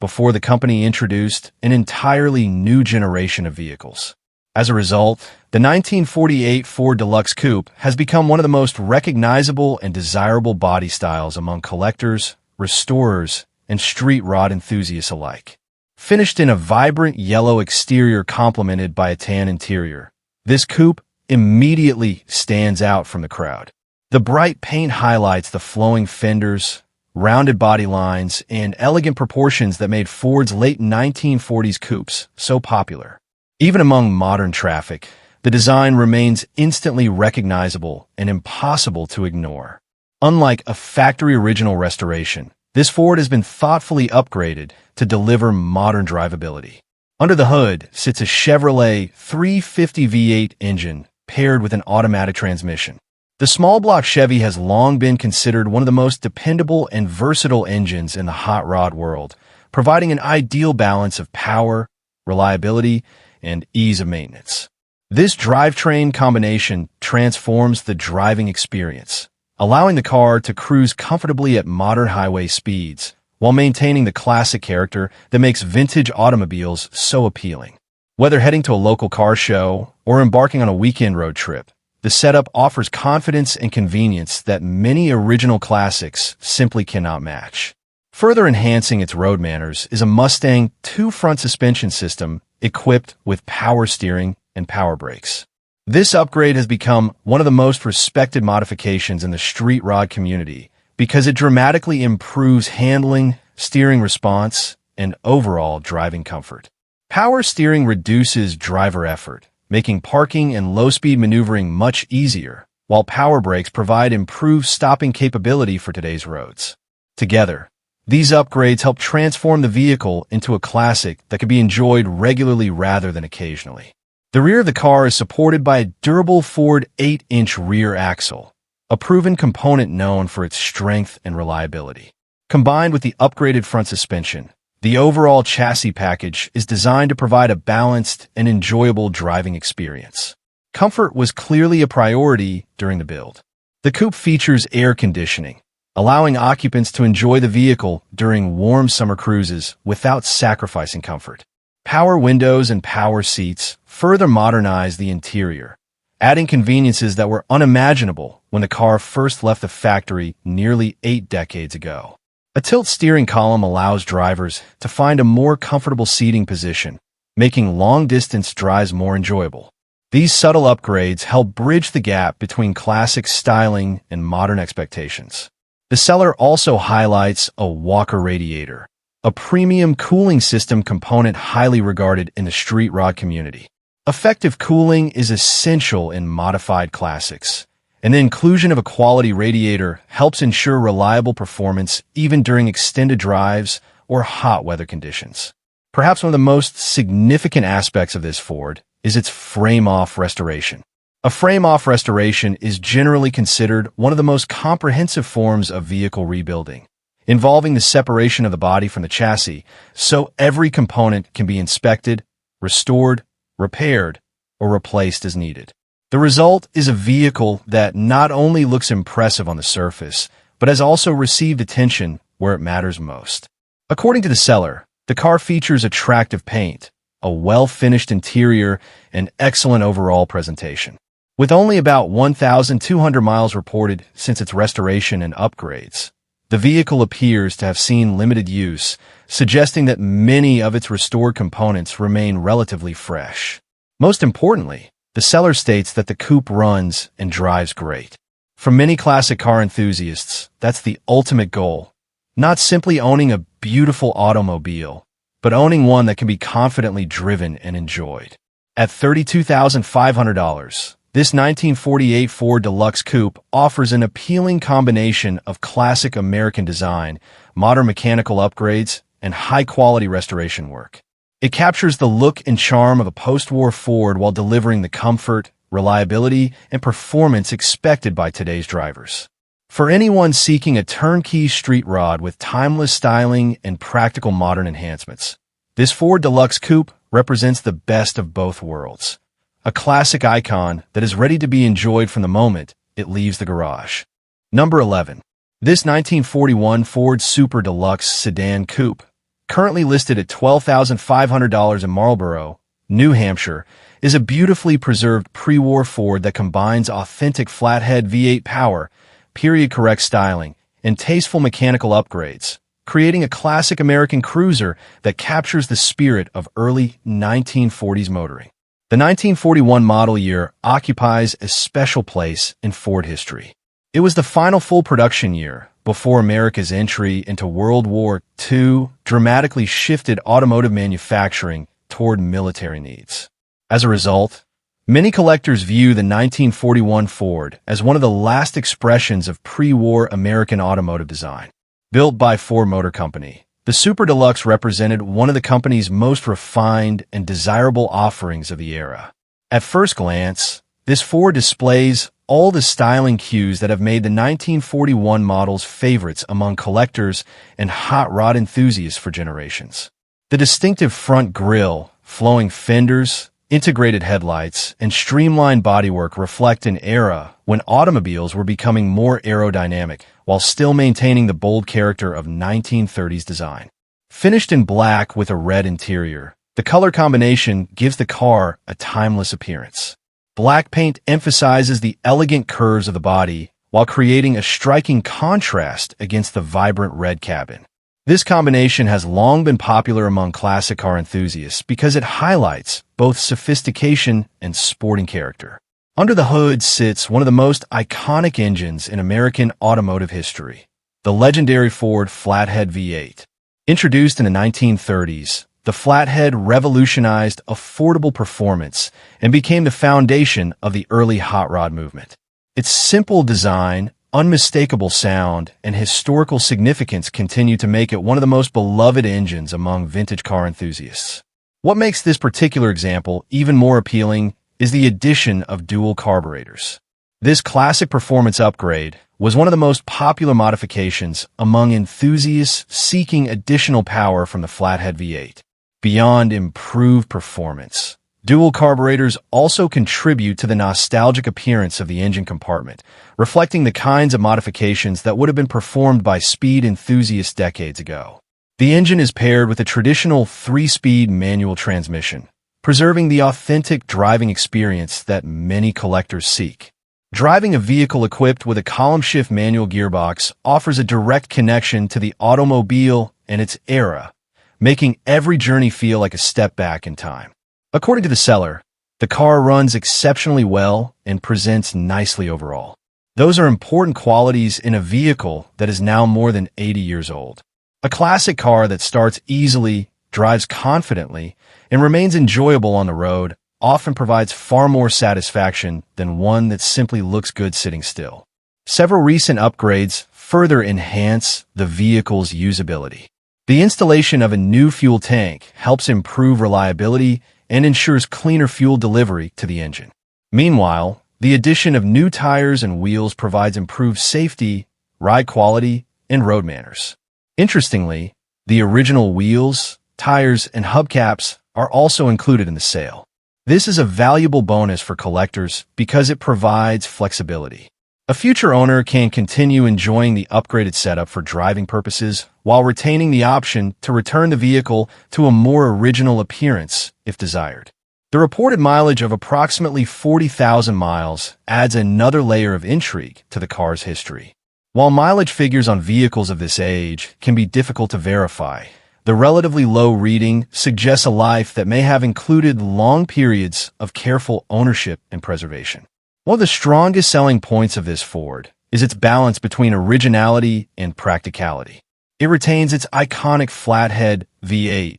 before the company introduced an entirely new generation of vehicles. As a result, the 1948 Ford Deluxe Coupe has become one of the most recognizable and desirable body styles among collectors, restorers, and street rod enthusiasts alike. Finished in a vibrant yellow exterior complemented by a tan interior, this coupe immediately stands out from the crowd. The bright paint highlights the flowing fenders, rounded body lines, and elegant proportions that made Ford's late 1940s coupes so popular. Even among modern traffic, the design remains instantly recognizable and impossible to ignore. Unlike a factory-original restoration, this Ford has been thoughtfully upgraded to deliver modern drivability. Under the hood sits a Chevrolet 350 V8 engine paired with an automatic transmission. The small-block Chevy has long been considered one of the most dependable and versatile engines in the hot rod world, providing an ideal balance of power, reliability, and ease of maintenance. This drivetrain combination transforms the driving experience, allowing the car to cruise comfortably at modern highway speeds, while maintaining the classic character that makes vintage automobiles so appealing. Whether heading to a local car show or embarking on a weekend road trip, the setup offers confidence and convenience that many original classics simply cannot match. Further enhancing its road manners is a Mustang 2 front suspension system equipped with power steering and power brakes. This upgrade has become one of the most respected modifications in the street rod community because it dramatically improves handling, steering response, and overall driving comfort. Power steering reduces driver effort, making parking and low-speed maneuvering much easier, while power brakes provide improved stopping capability for today's roads. Together, these upgrades help transform the vehicle into a classic that can be enjoyed regularly rather than occasionally. The rear of the car is supported by a durable Ford 8-inch rear axle, a proven component known for its strength and reliability. Combined with the upgraded front suspension, the overall chassis package is designed to provide a balanced and enjoyable driving experience. Comfort was clearly a priority during the build. The coupe features air conditioning, allowing occupants to enjoy the vehicle during warm summer cruises without sacrificing comfort. Power windows and power seats further modernize the interior, adding conveniences that were unimaginable when the car first left the factory nearly 8 decades ago. A tilt steering column allows drivers to find a more comfortable seating position, making long-distance drives more enjoyable. These subtle upgrades help bridge the gap between classic styling and modern expectations. The seller also highlights a Walker radiator, a premium cooling system component highly regarded in the street rod community. Effective cooling is essential in modified classics, and the inclusion of a quality radiator helps ensure reliable performance even during extended drives or hot weather conditions. Perhaps one of the most significant aspects of this Ford is its frame-off restoration. A frame-off restoration is generally considered one of the most comprehensive forms of vehicle rebuilding, involving the separation of the body from the chassis so every component can be inspected, restored, repaired, or replaced as needed. The result is a vehicle that not only looks impressive on the surface, but has also received attention where it matters most. According to the seller, the car features attractive paint, a well-finished interior, and excellent overall presentation. With only about 1,200 miles reported since its restoration and upgrades, the vehicle appears to have seen limited use, suggesting that many of its restored components remain relatively fresh. Most importantly, the seller states that the coupe runs and drives great. For many classic car enthusiasts, that's the ultimate goal. Not simply owning a beautiful automobile, but owning one that can be confidently driven and enjoyed. At $32,500, this 1948 Ford Deluxe Coupe offers an appealing combination of classic American design, modern mechanical upgrades, and high-quality restoration work. It captures the look and charm of a post-war Ford while delivering the comfort, reliability, and performance expected by today's drivers. For anyone seeking a turnkey street rod with timeless styling and practical modern enhancements, this Ford Deluxe Coupe represents the best of both worlds. A classic icon that is ready to be enjoyed from the moment it leaves the garage. Number 11. This 1941 Ford Super Deluxe Sedan Coupe, currently listed at $12,500 in Marlborough, New Hampshire, is a beautifully preserved pre-war Ford that combines authentic flathead V8 power, period-correct styling, and tasteful mechanical upgrades, creating a classic American cruiser that captures the spirit of early 1940s motoring. The 1941 model year occupies a special place in Ford history. It was the final full production year before America's entry into World War II dramatically shifted automotive manufacturing toward military needs. As a result, many collectors view the 1941 Ford as one of the last expressions of pre-war American automotive design. Built by Ford Motor Company, the Super Deluxe represented one of the company's most refined and desirable offerings of the era. At first glance, this Ford displays all the styling cues that have made the 1941 model's favorites among collectors and hot rod enthusiasts for generations. The distinctive front grille, flowing fenders, integrated headlights, and streamlined bodywork reflect an era when automobiles were becoming more aerodynamic while still maintaining the bold character of 1930s design. Finished in black with a red interior, the color combination gives the car a timeless appearance. Black paint emphasizes the elegant curves of the body while creating a striking contrast against the vibrant red cabin. This combination has long been popular among classic car enthusiasts because it highlights both sophistication and sporting character. Under the hood sits one of the most iconic engines in American automotive history, the legendary Ford Flathead V8. Introduced in the 1930s, the Flathead revolutionized affordable performance and became the foundation of the early hot rod movement. Its simple design, unmistakable sound, and historical significance continue to make it one of the most beloved engines among vintage car enthusiasts. What makes this particular example even more appealing is the addition of dual carburetors. This classic performance upgrade was one of the most popular modifications among enthusiasts seeking additional power from the Flathead V8. Beyond improved performance, dual carburetors also contribute to the nostalgic appearance of the engine compartment, reflecting the kinds of modifications that would have been performed by speed enthusiasts decades ago. The engine is paired with a traditional 3-speed manual transmission, preserving the authentic driving experience that many collectors seek. Driving a vehicle equipped with a column-shift manual gearbox offers a direct connection to the automobile and its era, making every journey feel like a step back in time. According to the seller, the car runs exceptionally well and presents nicely overall. Those are important qualities in a vehicle that is now more than 80 years old. A classic car that starts easily, drives confidently, and remains enjoyable on the road often provides far more satisfaction than one that simply looks good sitting still. Several recent upgrades further enhance the vehicle's usability. The installation of a new fuel tank helps improve reliability and ensures cleaner fuel delivery to the engine. Meanwhile, the addition of new tires and wheels provides improved safety, ride quality, and road manners. Interestingly, the original wheels, tires, and hubcaps are also included in the sale. This is a valuable bonus for collectors because it provides flexibility. A future owner can continue enjoying the upgraded setup for driving purposes while retaining the option to return the vehicle to a more original appearance if desired. The reported mileage of approximately 40,000 miles adds another layer of intrigue to the car's history. While mileage figures on vehicles of this age can be difficult to verify, the relatively low reading suggests a life that may have included long periods of careful ownership and preservation. One of the strongest selling points of this Ford is its balance between originality and practicality. It retains its iconic Flathead V8,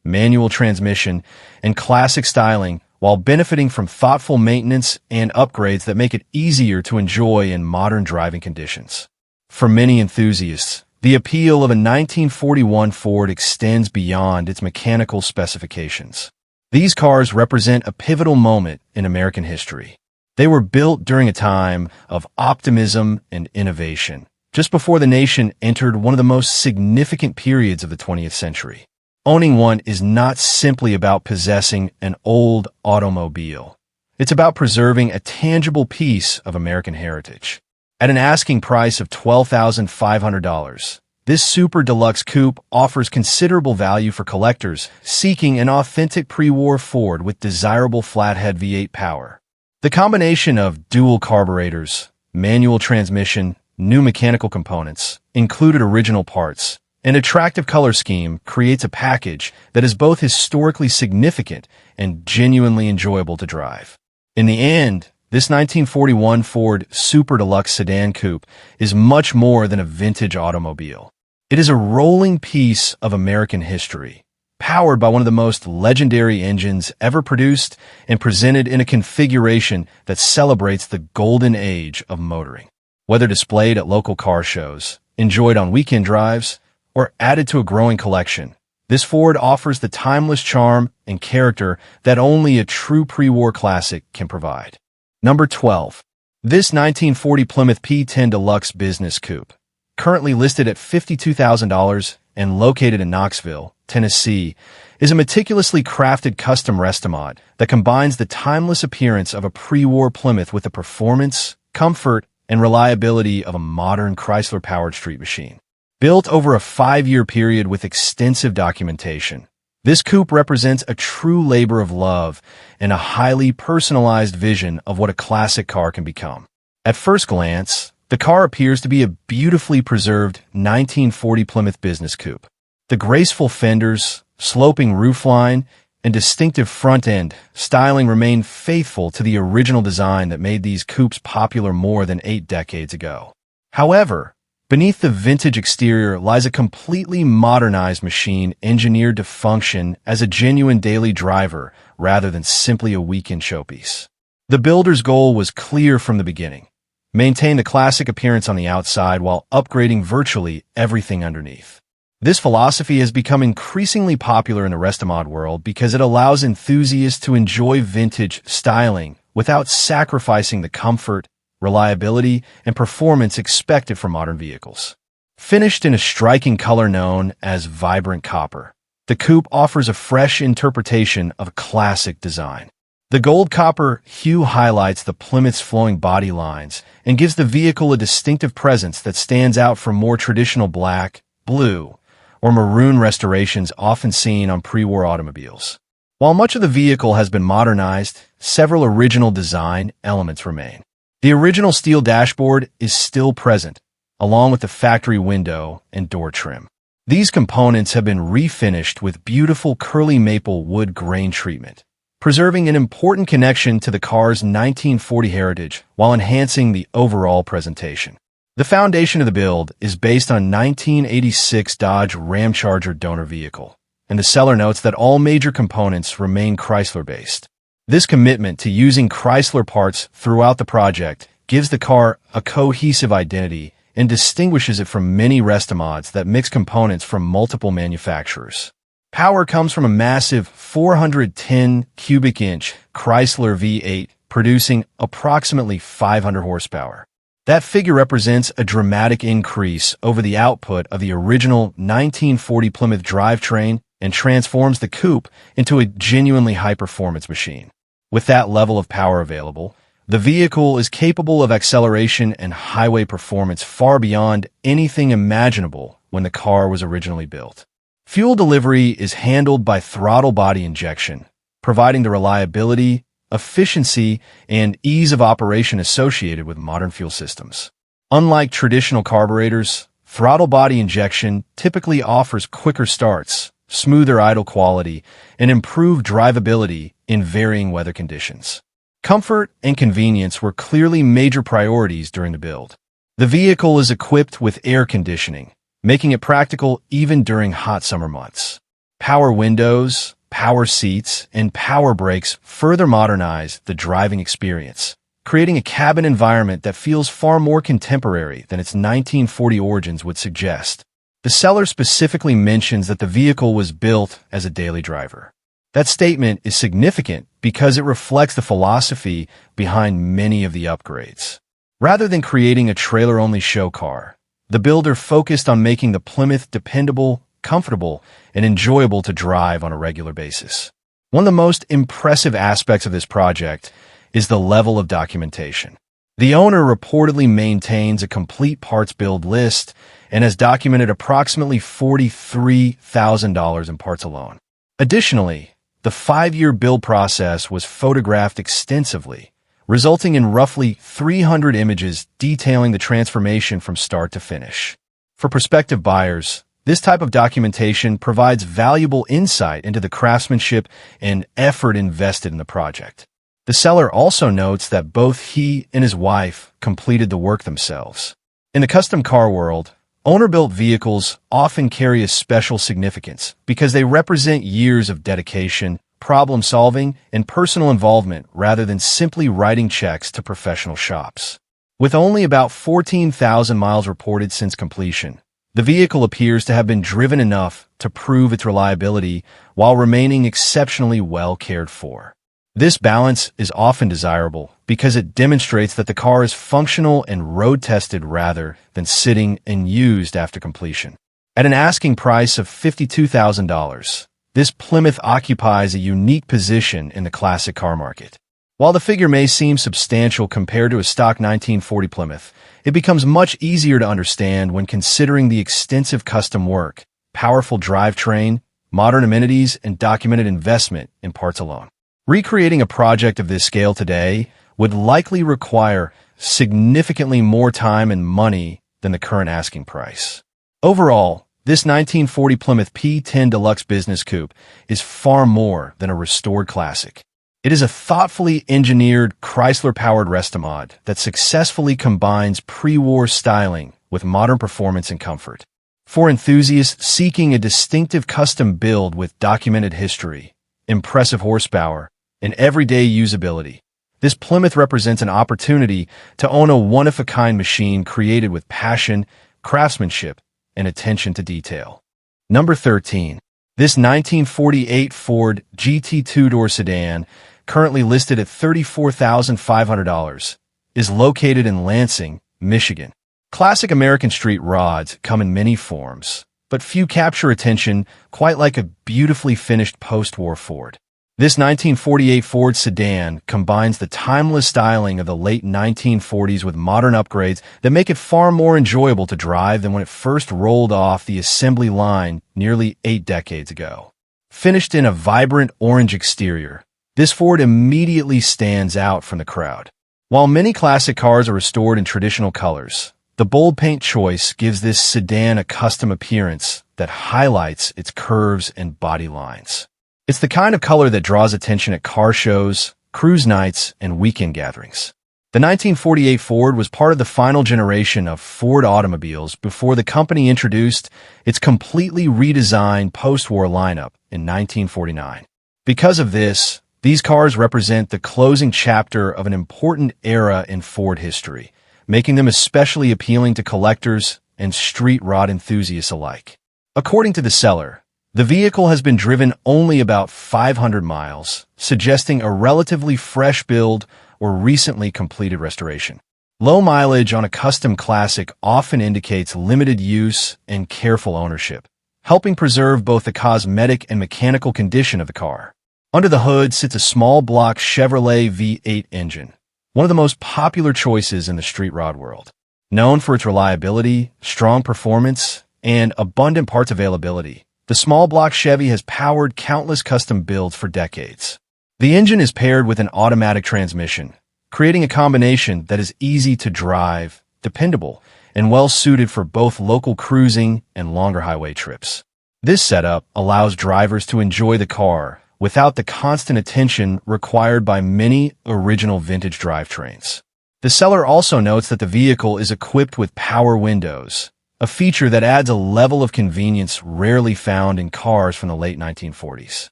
manual transmission, and classic styling while benefiting from thoughtful maintenance and upgrades that make it easier to enjoy in modern driving conditions. For many enthusiasts, the appeal of a 1941 Ford extends beyond its mechanical specifications. These cars represent a pivotal moment in American history. They were built during a time of optimism and innovation, just before the nation entered one of the most significant periods of the 20th century. Owning one is not simply about possessing an old automobile. It's about preserving a tangible piece of American heritage. At an asking price of $12,500, this Super Deluxe Coupe offers considerable value for collectors seeking an authentic pre-war Ford with desirable Flathead V8 power. The combination of dual carburetors, manual transmission, new mechanical components, included original parts, An attractive color scheme creates a package that is both historically significant and genuinely enjoyable to drive. In the end, this 1941 Ford Super Deluxe Sedan Coupe is much more than a vintage automobile. It is a rolling piece of American history, powered by one of the most legendary engines ever produced and presented in a configuration that celebrates the golden age of motoring. Whether displayed at local car shows, enjoyed on weekend drives, or added to a growing collection, this Ford offers the timeless charm and character that only a true pre-war classic can provide. Number 12. This 1940 Plymouth P10 Deluxe Business Coupe, currently listed at $52,000 and located in Knoxville, Tennessee, is a meticulously crafted custom restomod that combines the timeless appearance of a pre-war Plymouth with the performance, comfort, and reliability of a modern Chrysler-powered street machine. Built over a 5-year period with extensive documentation, this coupe represents a true labor of love and a highly personalized vision of what a classic car can become. At first glance, the car appears to be a beautifully preserved 1940 Plymouth Business Coupe. The graceful fenders, sloping roofline, and distinctive front-end styling remain faithful to the original design that made these coupes popular more than 8 decades ago. However, beneath the vintage exterior lies a completely modernized machine engineered to function as a genuine daily driver rather than simply a weekend showpiece. The builder's goal was clear from the beginning: maintain the classic appearance on the outside while upgrading virtually everything underneath. This philosophy has become increasingly popular in the restomod world because it allows enthusiasts to enjoy vintage styling without sacrificing the comfort, reliability, and performance expected from modern vehicles. Finished in a striking color known as vibrant copper, the coupe offers a fresh interpretation of classic design. The gold copper hue highlights the Plymouth's flowing body lines and gives the vehicle a distinctive presence that stands out from more traditional black, blue, or maroon restorations often seen on pre-war automobiles. While much of the vehicle has been modernized, several original design elements remain. The original steel dashboard is still present, along with the factory window and door trim. These components have been refinished with beautiful curly maple wood grain treatment, preserving an important connection to the car's 1940 heritage while enhancing the overall presentation. The foundation of the build is based on 1986 Dodge Ram Charger donor vehicle, and the seller notes that all major components remain Chrysler-based. This commitment to using Chrysler parts throughout the project gives the car a cohesive identity and distinguishes it from many restomods that mix components from multiple manufacturers. Power comes from a massive 410 cubic inch Chrysler V8 producing approximately 500 horsepower. That figure represents a dramatic increase over the output of the original 1940 Plymouth drivetrain and transforms the coupe into a genuinely high-performance machine. With that level of power available, the vehicle is capable of acceleration and highway performance far beyond anything imaginable when the car was originally built. Fuel delivery is handled by throttle body injection, providing the reliability, efficiency, and ease of operation associated with modern fuel systems. Unlike traditional carburetors, throttle body injection typically offers quicker starts, smoother idle quality, and improved drivability in varying weather conditions. Comfort and convenience were clearly major priorities during the build. The vehicle is equipped with air conditioning, making it practical even during hot summer months. Power windows, power seats, and power brakes further modernize the driving experience, creating a cabin environment that feels far more contemporary than its 1940 origins would suggest. The seller specifically mentions that the vehicle was built as a daily driver. That statement is significant because it reflects the philosophy behind many of the upgrades. Rather than creating a trailer-only show car, the builder focused on making the Plymouth dependable, comfortable, and enjoyable to drive on a regular basis. One of the most impressive aspects of this project is the level of documentation. The owner reportedly maintains a complete parts build list and has documented approximately $43,000 in parts alone. Additionally, the 5-year build process was photographed extensively, resulting in roughly 300 images detailing the transformation from start to finish. For prospective buyers, This type of documentation provides valuable insight into the craftsmanship and effort invested in the project. The seller also notes that both he and his wife completed the work themselves. In the custom car world, owner-built vehicles often carry a special significance because they represent years of dedication, problem-solving, and personal involvement rather than simply writing checks to professional shops. With only about 14,000 miles reported since completion, the vehicle appears to have been driven enough to prove its reliability while remaining exceptionally well cared for. This balance is often desirable because it demonstrates that the car is functional and road-tested rather than sitting and used after completion. At an asking price of $52,000, this Plymouth occupies a unique position in the classic car market. While the figure may seem substantial compared to a stock 1940 Plymouth, it becomes much easier to understand when considering the extensive custom work, powerful drivetrain, modern amenities, and documented investment in parts alone. Recreating a project of this scale today would likely require significantly more time and money than the current asking price. Overall, this 1940 Plymouth P10 Deluxe Business Coupe is far more than a restored classic. It is a thoughtfully engineered Chrysler-powered restomod that successfully combines pre-war styling with modern performance and comfort. For enthusiasts seeking a distinctive custom build with documented history, impressive horsepower, and everyday usability, this Plymouth represents an opportunity to own a one-of-a-kind machine created with passion, craftsmanship, and attention to detail. Number 13. This 1948 Ford GT two-door sedan, currently listed at $34,500, is located in Lansing, Michigan. Classic American street rods come in many forms, but few capture attention quite like a beautifully finished post-war Ford. This 1948 Ford sedan combines the timeless styling of the late 1940s with modern upgrades that make it far more enjoyable to drive than when it first rolled off the assembly line nearly 8 decades ago. Finished in a vibrant orange exterior, this Ford immediately stands out from the crowd. While many classic cars are restored in traditional colors, the bold paint choice gives this sedan a custom appearance that highlights its curves and body lines. It's the kind of color that draws attention at car shows, cruise nights, and weekend gatherings. The 1948 Ford was part of the final generation of Ford automobiles before the company introduced its completely redesigned post-war lineup in 1949. Because of this, these cars represent the closing chapter of an important era in Ford history, making them especially appealing to collectors and street rod enthusiasts alike. According to the seller, the vehicle has been driven only about 500 miles, suggesting a relatively fresh build or recently completed restoration. Low mileage on a custom classic often indicates limited use and careful ownership, helping preserve both the cosmetic and mechanical condition of the car. Under the hood sits a small block Chevrolet V8 engine, one of the most popular choices in the street rod world. Known for its reliability, strong performance, and abundant parts availability, the small block Chevy has powered countless custom builds for decades. The engine is paired with an automatic transmission, creating a combination that is easy to drive, dependable, and well-suited for both local cruising and longer highway trips. This setup allows drivers to enjoy the car without the constant attention required by many original vintage drivetrains. The seller also notes that the vehicle is equipped with power windows, a feature that adds a level of convenience rarely found in cars from the late 1940s.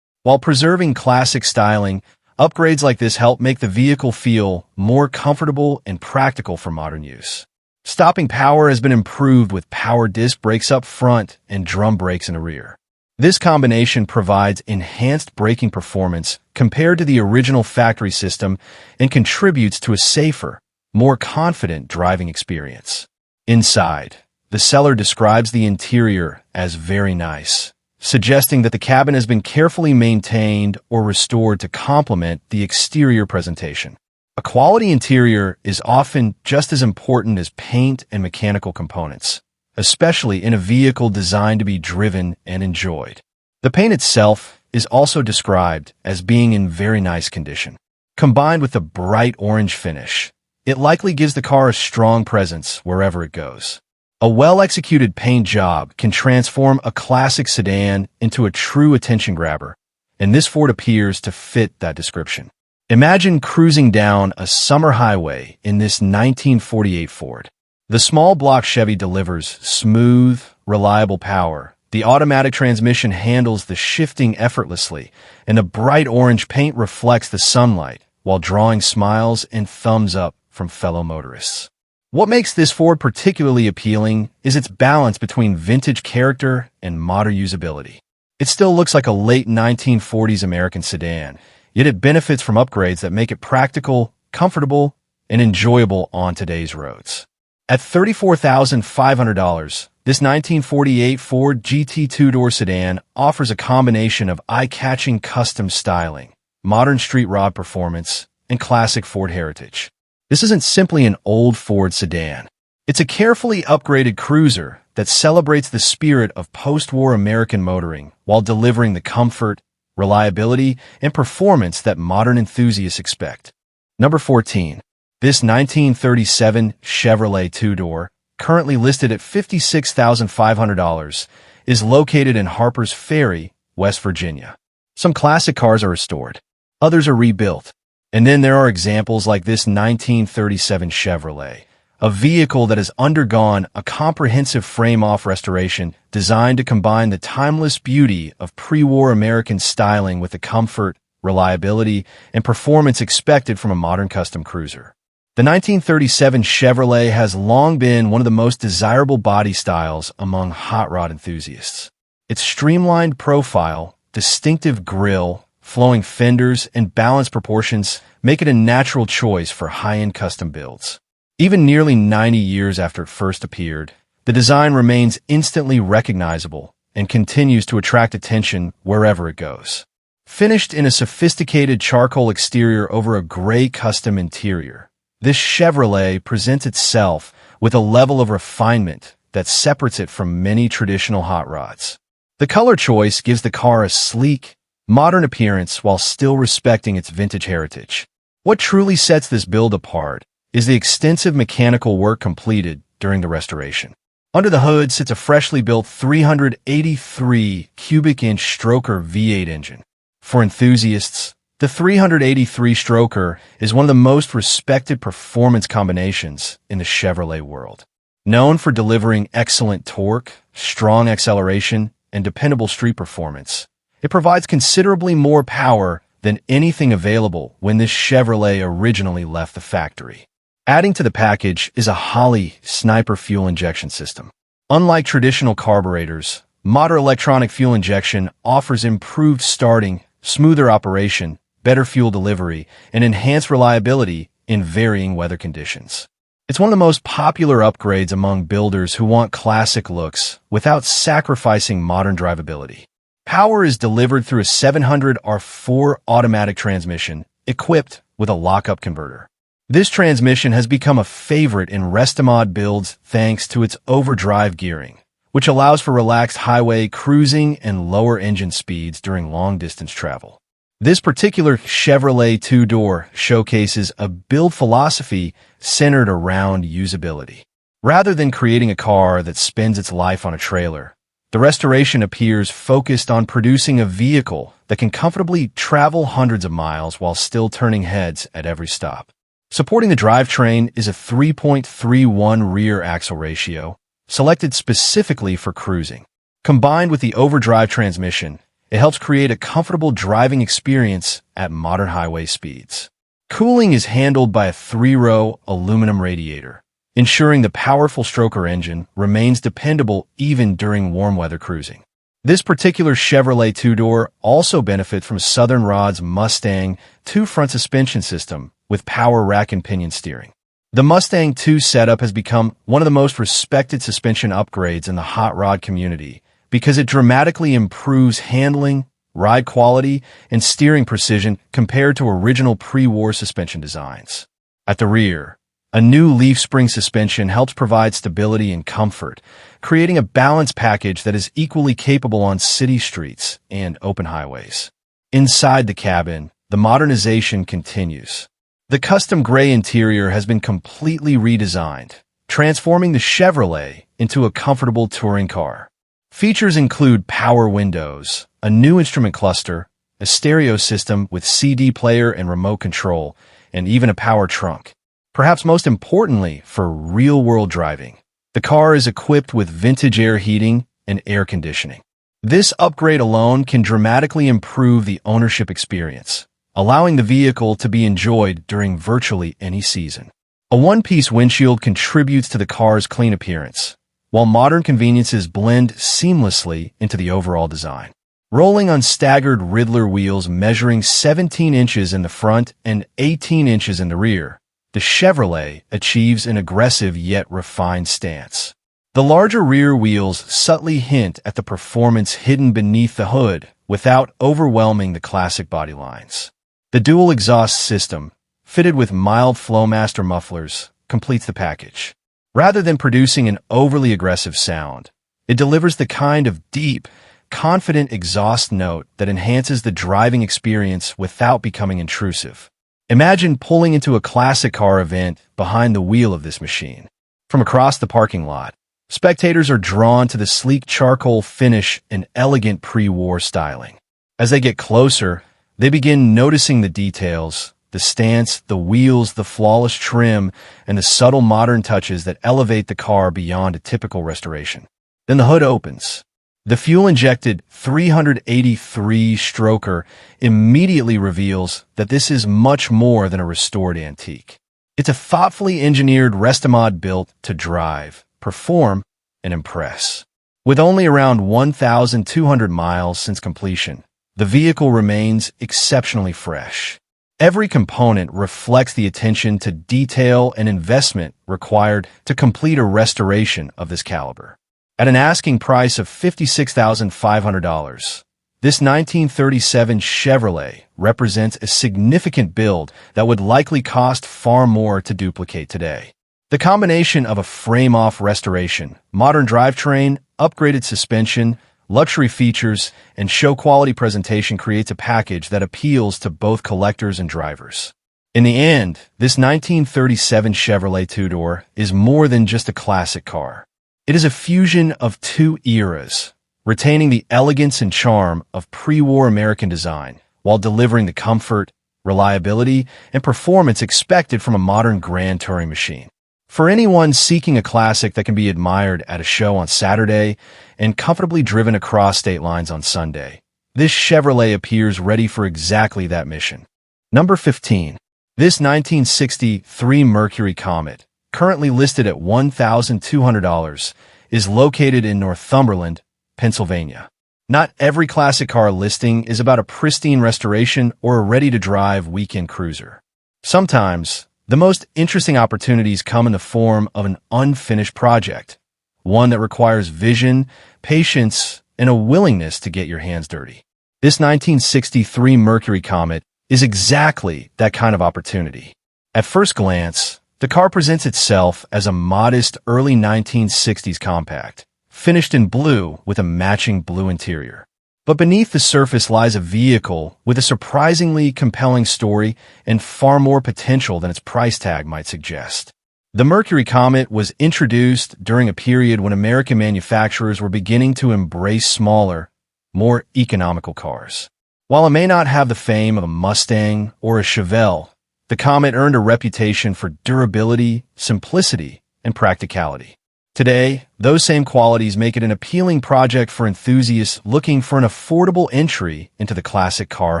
While preserving classic styling, upgrades like this help make the vehicle feel more comfortable and practical for modern use. Stopping power has been improved with power disc brakes up front and drum brakes in the rear. This combination provides enhanced braking performance compared to the original factory system and contributes to a safer, more confident driving experience. Inside, the seller describes the interior as very nice, suggesting that the cabin has been carefully maintained or restored to complement the exterior presentation. A quality interior is often just as important as paint and mechanical components, especially in a vehicle designed to be driven and enjoyed. The paint itself is also described as being in very nice condition. Combined with the bright orange finish, it likely gives the car a strong presence wherever it goes. A well-executed paint job can transform a classic sedan into a true attention grabber, and this Ford appears to fit that description. Imagine cruising down a summer highway in this 1948 Ford. The small block Chevy delivers smooth, reliable power. The automatic transmission handles the shifting effortlessly, and the bright orange paint reflects the sunlight while drawing smiles and thumbs up from fellow motorists. What makes this Ford particularly appealing is its balance between vintage character and modern usability. It still looks like a late 1940s American sedan, yet it benefits from upgrades that make it practical, comfortable, and enjoyable on today's roads. At $34,500, this 1948 Ford GT two-door sedan offers a combination of eye-catching custom styling, modern street rod performance, and classic Ford heritage. This isn't simply an old Ford sedan. It's a carefully upgraded cruiser that celebrates the spirit of post-war American motoring while delivering the comfort, reliability, and performance that modern enthusiasts expect. Number 14. This 1937 Chevrolet two-door, currently listed at $56,500, is located in Harpers Ferry, West Virginia. Some classic cars are restored. Others are rebuilt. And then there are examples like this 1937 Chevrolet, a vehicle that has undergone a comprehensive frame-off restoration designed to combine the timeless beauty of pre-war American styling with the comfort, reliability, and performance expected from a modern custom cruiser. The 1937 Chevrolet has long been one of the most desirable body styles among hot rod enthusiasts. Its streamlined profile, distinctive grille, flowing fenders, and balanced proportions make it a natural choice for high-end custom builds. Even nearly 90 years after it first appeared, the design remains instantly recognizable and continues to attract attention wherever it goes. Finished in a sophisticated charcoal exterior over a gray custom interior, this Chevrolet presents itself with a level of refinement that separates it from many traditional hot rods. The color choice gives the car a sleek, modern appearance while still respecting its vintage heritage. What truly sets this build apart is the extensive mechanical work completed during the restoration. Under the hood sits a freshly built 383 cubic inch stroker V8 engine. For enthusiasts, the 383 stroker is one of the most respected performance combinations in the Chevrolet world. Known for delivering excellent torque, strong acceleration, and dependable street performance, it provides considerably more power than anything available when this Chevrolet originally left the factory. Adding to the package is a Holley Sniper fuel injection system. Unlike traditional carburetors, modern electronic fuel injection offers improved starting, smoother operation, better fuel delivery, and enhanced reliability in varying weather conditions. It's one of the most popular upgrades among builders who want classic looks without sacrificing modern drivability. Power is delivered through a 700R4 automatic transmission equipped with a lockup converter. This transmission has become a favorite in Restomod builds thanks to its overdrive gearing, which allows for relaxed highway cruising and lower engine speeds during long-distance travel. This particular Chevrolet two-door showcases a build philosophy centered around usability. Rather than creating a car that spends its life on a trailer, the restoration appears focused on producing a vehicle that can comfortably travel hundreds of miles while still turning heads at every stop. Supporting the drivetrain is a 3.31 rear axle ratio, selected specifically for cruising. Combined with the overdrive transmission, it helps create a comfortable driving experience at modern highway speeds. Cooling is handled by a 3-row aluminum radiator, ensuring the powerful stroker engine remains dependable even during warm weather cruising. This particular Chevrolet two-door also benefits from Southern Rod's Mustang 2 front suspension system with power rack and pinion steering. The Mustang 2 setup has become one of the most respected suspension upgrades in the hot rod community because it dramatically improves handling, ride quality, and steering precision compared to original pre-war suspension designs. At the rear, a new leaf spring suspension helps provide stability and comfort, creating a balanced package that is equally capable on city streets and open highways. Inside the cabin, the modernization continues. The custom gray interior has been completely redesigned, transforming the Chevrolet into a comfortable touring car. Features include power windows, a new instrument cluster, a stereo system with CD player and remote control, and even a power trunk. Perhaps most importantly for real-world driving, the car is equipped with vintage air heating and air conditioning. This upgrade alone can dramatically improve the ownership experience, allowing the vehicle to be enjoyed during virtually any season. A one-piece windshield contributes to the car's clean appearance, while modern conveniences blend seamlessly into the overall design. Rolling on staggered Riddler wheels measuring 17 inches in the front and 18 inches in the rear, the Chevrolet achieves an aggressive yet refined stance. The larger rear wheels subtly hint at the performance hidden beneath the hood without overwhelming the classic body lines. The dual exhaust system, fitted with mild Flowmaster mufflers, completes the package. Rather than producing an overly aggressive sound, it delivers the kind of deep, confident exhaust note that enhances the driving experience without becoming intrusive. Imagine pulling into a classic car event behind the wheel of this machine. From across the parking lot, spectators are drawn to the sleek charcoal finish and elegant pre-war styling. As they get closer, they begin noticing the details, the stance, the wheels, the flawless trim, and the subtle modern touches that elevate the car beyond a typical restoration. Then the hood opens. The fuel-injected 383-stroker immediately reveals that this is much more than a restored antique. It's a thoughtfully engineered restomod built to drive, perform, and impress. With only around 1,200 miles since completion, the vehicle remains exceptionally fresh. Every component reflects the attention to detail and investment required to complete a restoration of this caliber. At an asking price of $56,500, this 1937 Chevrolet represents a significant build that would likely cost far more to duplicate today. The combination of a frame-off restoration, modern drivetrain, upgraded suspension, luxury features, and show-quality presentation creates a package that appeals to both collectors and drivers. In the end, this 1937 Chevrolet Tudor is more than just a classic car. It is a fusion of two eras, retaining the elegance and charm of pre-war American design, while delivering the comfort, reliability, and performance expected from a modern grand touring machine. For anyone seeking a classic that can be admired at a show on Saturday and comfortably driven across state lines on Sunday, this Chevrolet appears ready for exactly that mission. Number 15. This 1963 Mercury Comet, currently listed at $1,200, is located in Northumberland, Pennsylvania. Not every classic car listing is about a pristine restoration or a ready-to-drive weekend cruiser. Sometimes, the most interesting opportunities come in the form of an unfinished project, one that requires vision, patience, and a willingness to get your hands dirty. This 1963 Mercury Comet is exactly that kind of opportunity. At first glance, the car presents itself as a modest early 1960s compact, finished in blue with a matching blue interior. But beneath the surface lies a vehicle with a surprisingly compelling story and far more potential than its price tag might suggest. The Mercury Comet was introduced during a period when American manufacturers were beginning to embrace smaller, more economical cars. While it may not have the fame of a Mustang or a Chevelle, the Comet earned a reputation for durability, simplicity, and practicality. Today, those same qualities make it an appealing project for enthusiasts looking for an affordable entry into the classic car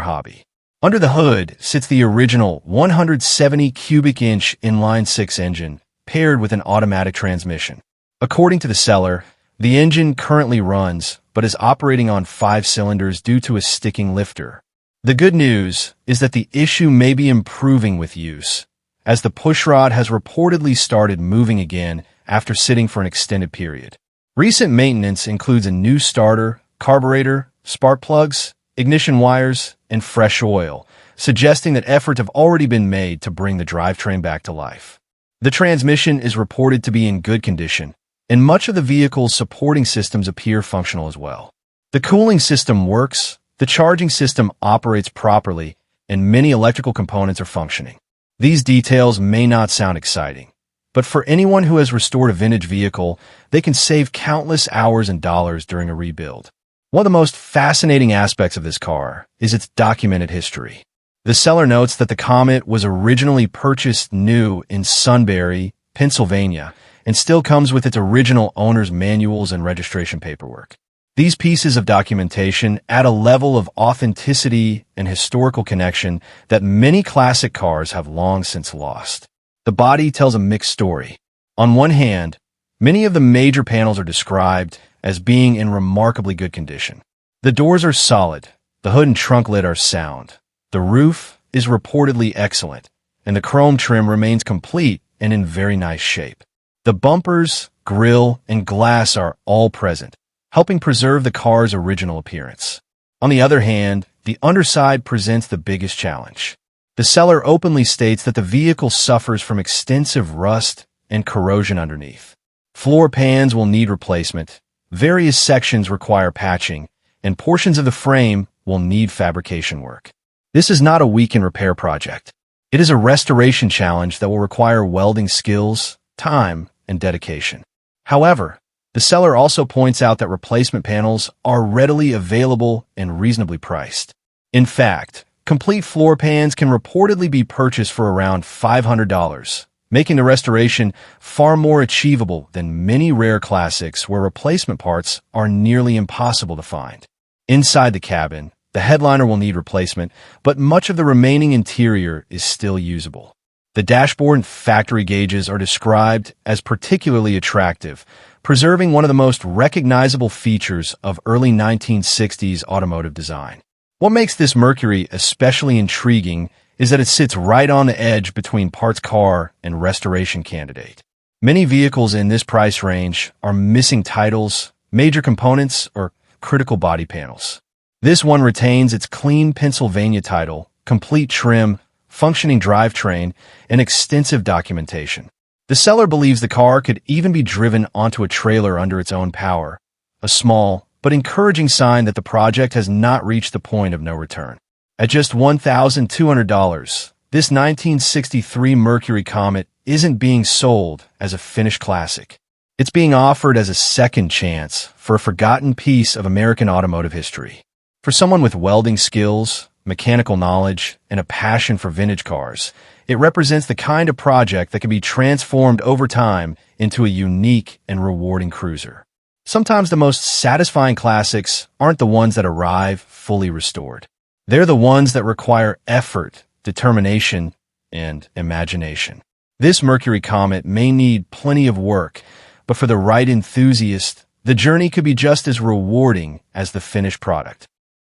hobby. Under the hood sits the original 170 cubic inch inline-six engine, paired with an automatic transmission. According to the seller, the engine currently runs, but is operating on 5 cylinders due to a sticking lifter. The good news is that the issue may be improving with use, as the pushrod has reportedly started moving again after sitting for an extended period. Recent maintenance includes a new starter, carburetor, spark plugs, ignition wires, and fresh oil, suggesting that efforts have already been made to bring the drivetrain back to life. The transmission is reported to be in good condition, and much of the vehicle's supporting systems appear functional as well. The cooling system works, the charging system operates properly, and many electrical components are functioning. These details may not sound exciting, But for anyone who has restored a vintage vehicle, they can save countless hours and dollars during a rebuild. One of the most fascinating aspects of this car is its documented history. The seller notes that the Comet was originally purchased new in Sunbury, Pennsylvania, and still comes with its original owner's manuals and registration paperwork. These pieces of documentation add a level of authenticity and historical connection that many classic cars have long since lost. The body tells a mixed story. On one hand, many of the major panels are described as being in remarkably good condition. The doors are solid, the hood and trunk lid are sound, the roof is reportedly excellent, and the chrome trim remains complete and in very nice shape. The bumpers, grille, and glass are all present, helping preserve the car's original appearance. On the other hand, the underside presents the biggest challenge. The seller openly states that the vehicle suffers from extensive rust and corrosion underneath. Floor pans will need replacement, various sections require patching, and portions of the frame will need fabrication work. This is not a weekend repair project. It is a restoration challenge that will require welding skills, time, and dedication. However, the seller also points out that replacement panels are readily available and reasonably priced. In fact, complete floor pans can reportedly be purchased for around $500, making the restoration far more achievable than many rare classics where replacement parts are nearly impossible to find. Inside the cabin, the headliner will need replacement, but much of the remaining interior is still usable. The dashboard and factory gauges are described as particularly attractive, preserving one of the most recognizable features of early 1960s automotive design. What makes this Mercury especially intriguing is that it sits right on the edge between parts car and restoration candidate. Many vehicles in this price range are missing titles, major components, or critical body panels. This one retains its clean Pennsylvania title, complete trim, functioning drivetrain, and extensive documentation. The seller believes the car could even be driven onto a trailer under its own power, a small but encouraging sign that the project has not reached the point of no return. At just $1,200, this 1963 Mercury Comet isn't being sold as a finished classic. It's being offered as a second chance for a forgotten piece of American automotive history. For someone with welding skills, mechanical knowledge, and a passion for vintage cars, it represents the kind of project that can be transformed over time into a unique and rewarding cruiser. Sometimes the most satisfying classics aren't the ones that arrive fully restored. They're the ones that require effort, determination, and imagination. This Mercury Comet may need plenty of work, but for the right enthusiast, the journey could be just as rewarding as the finished product.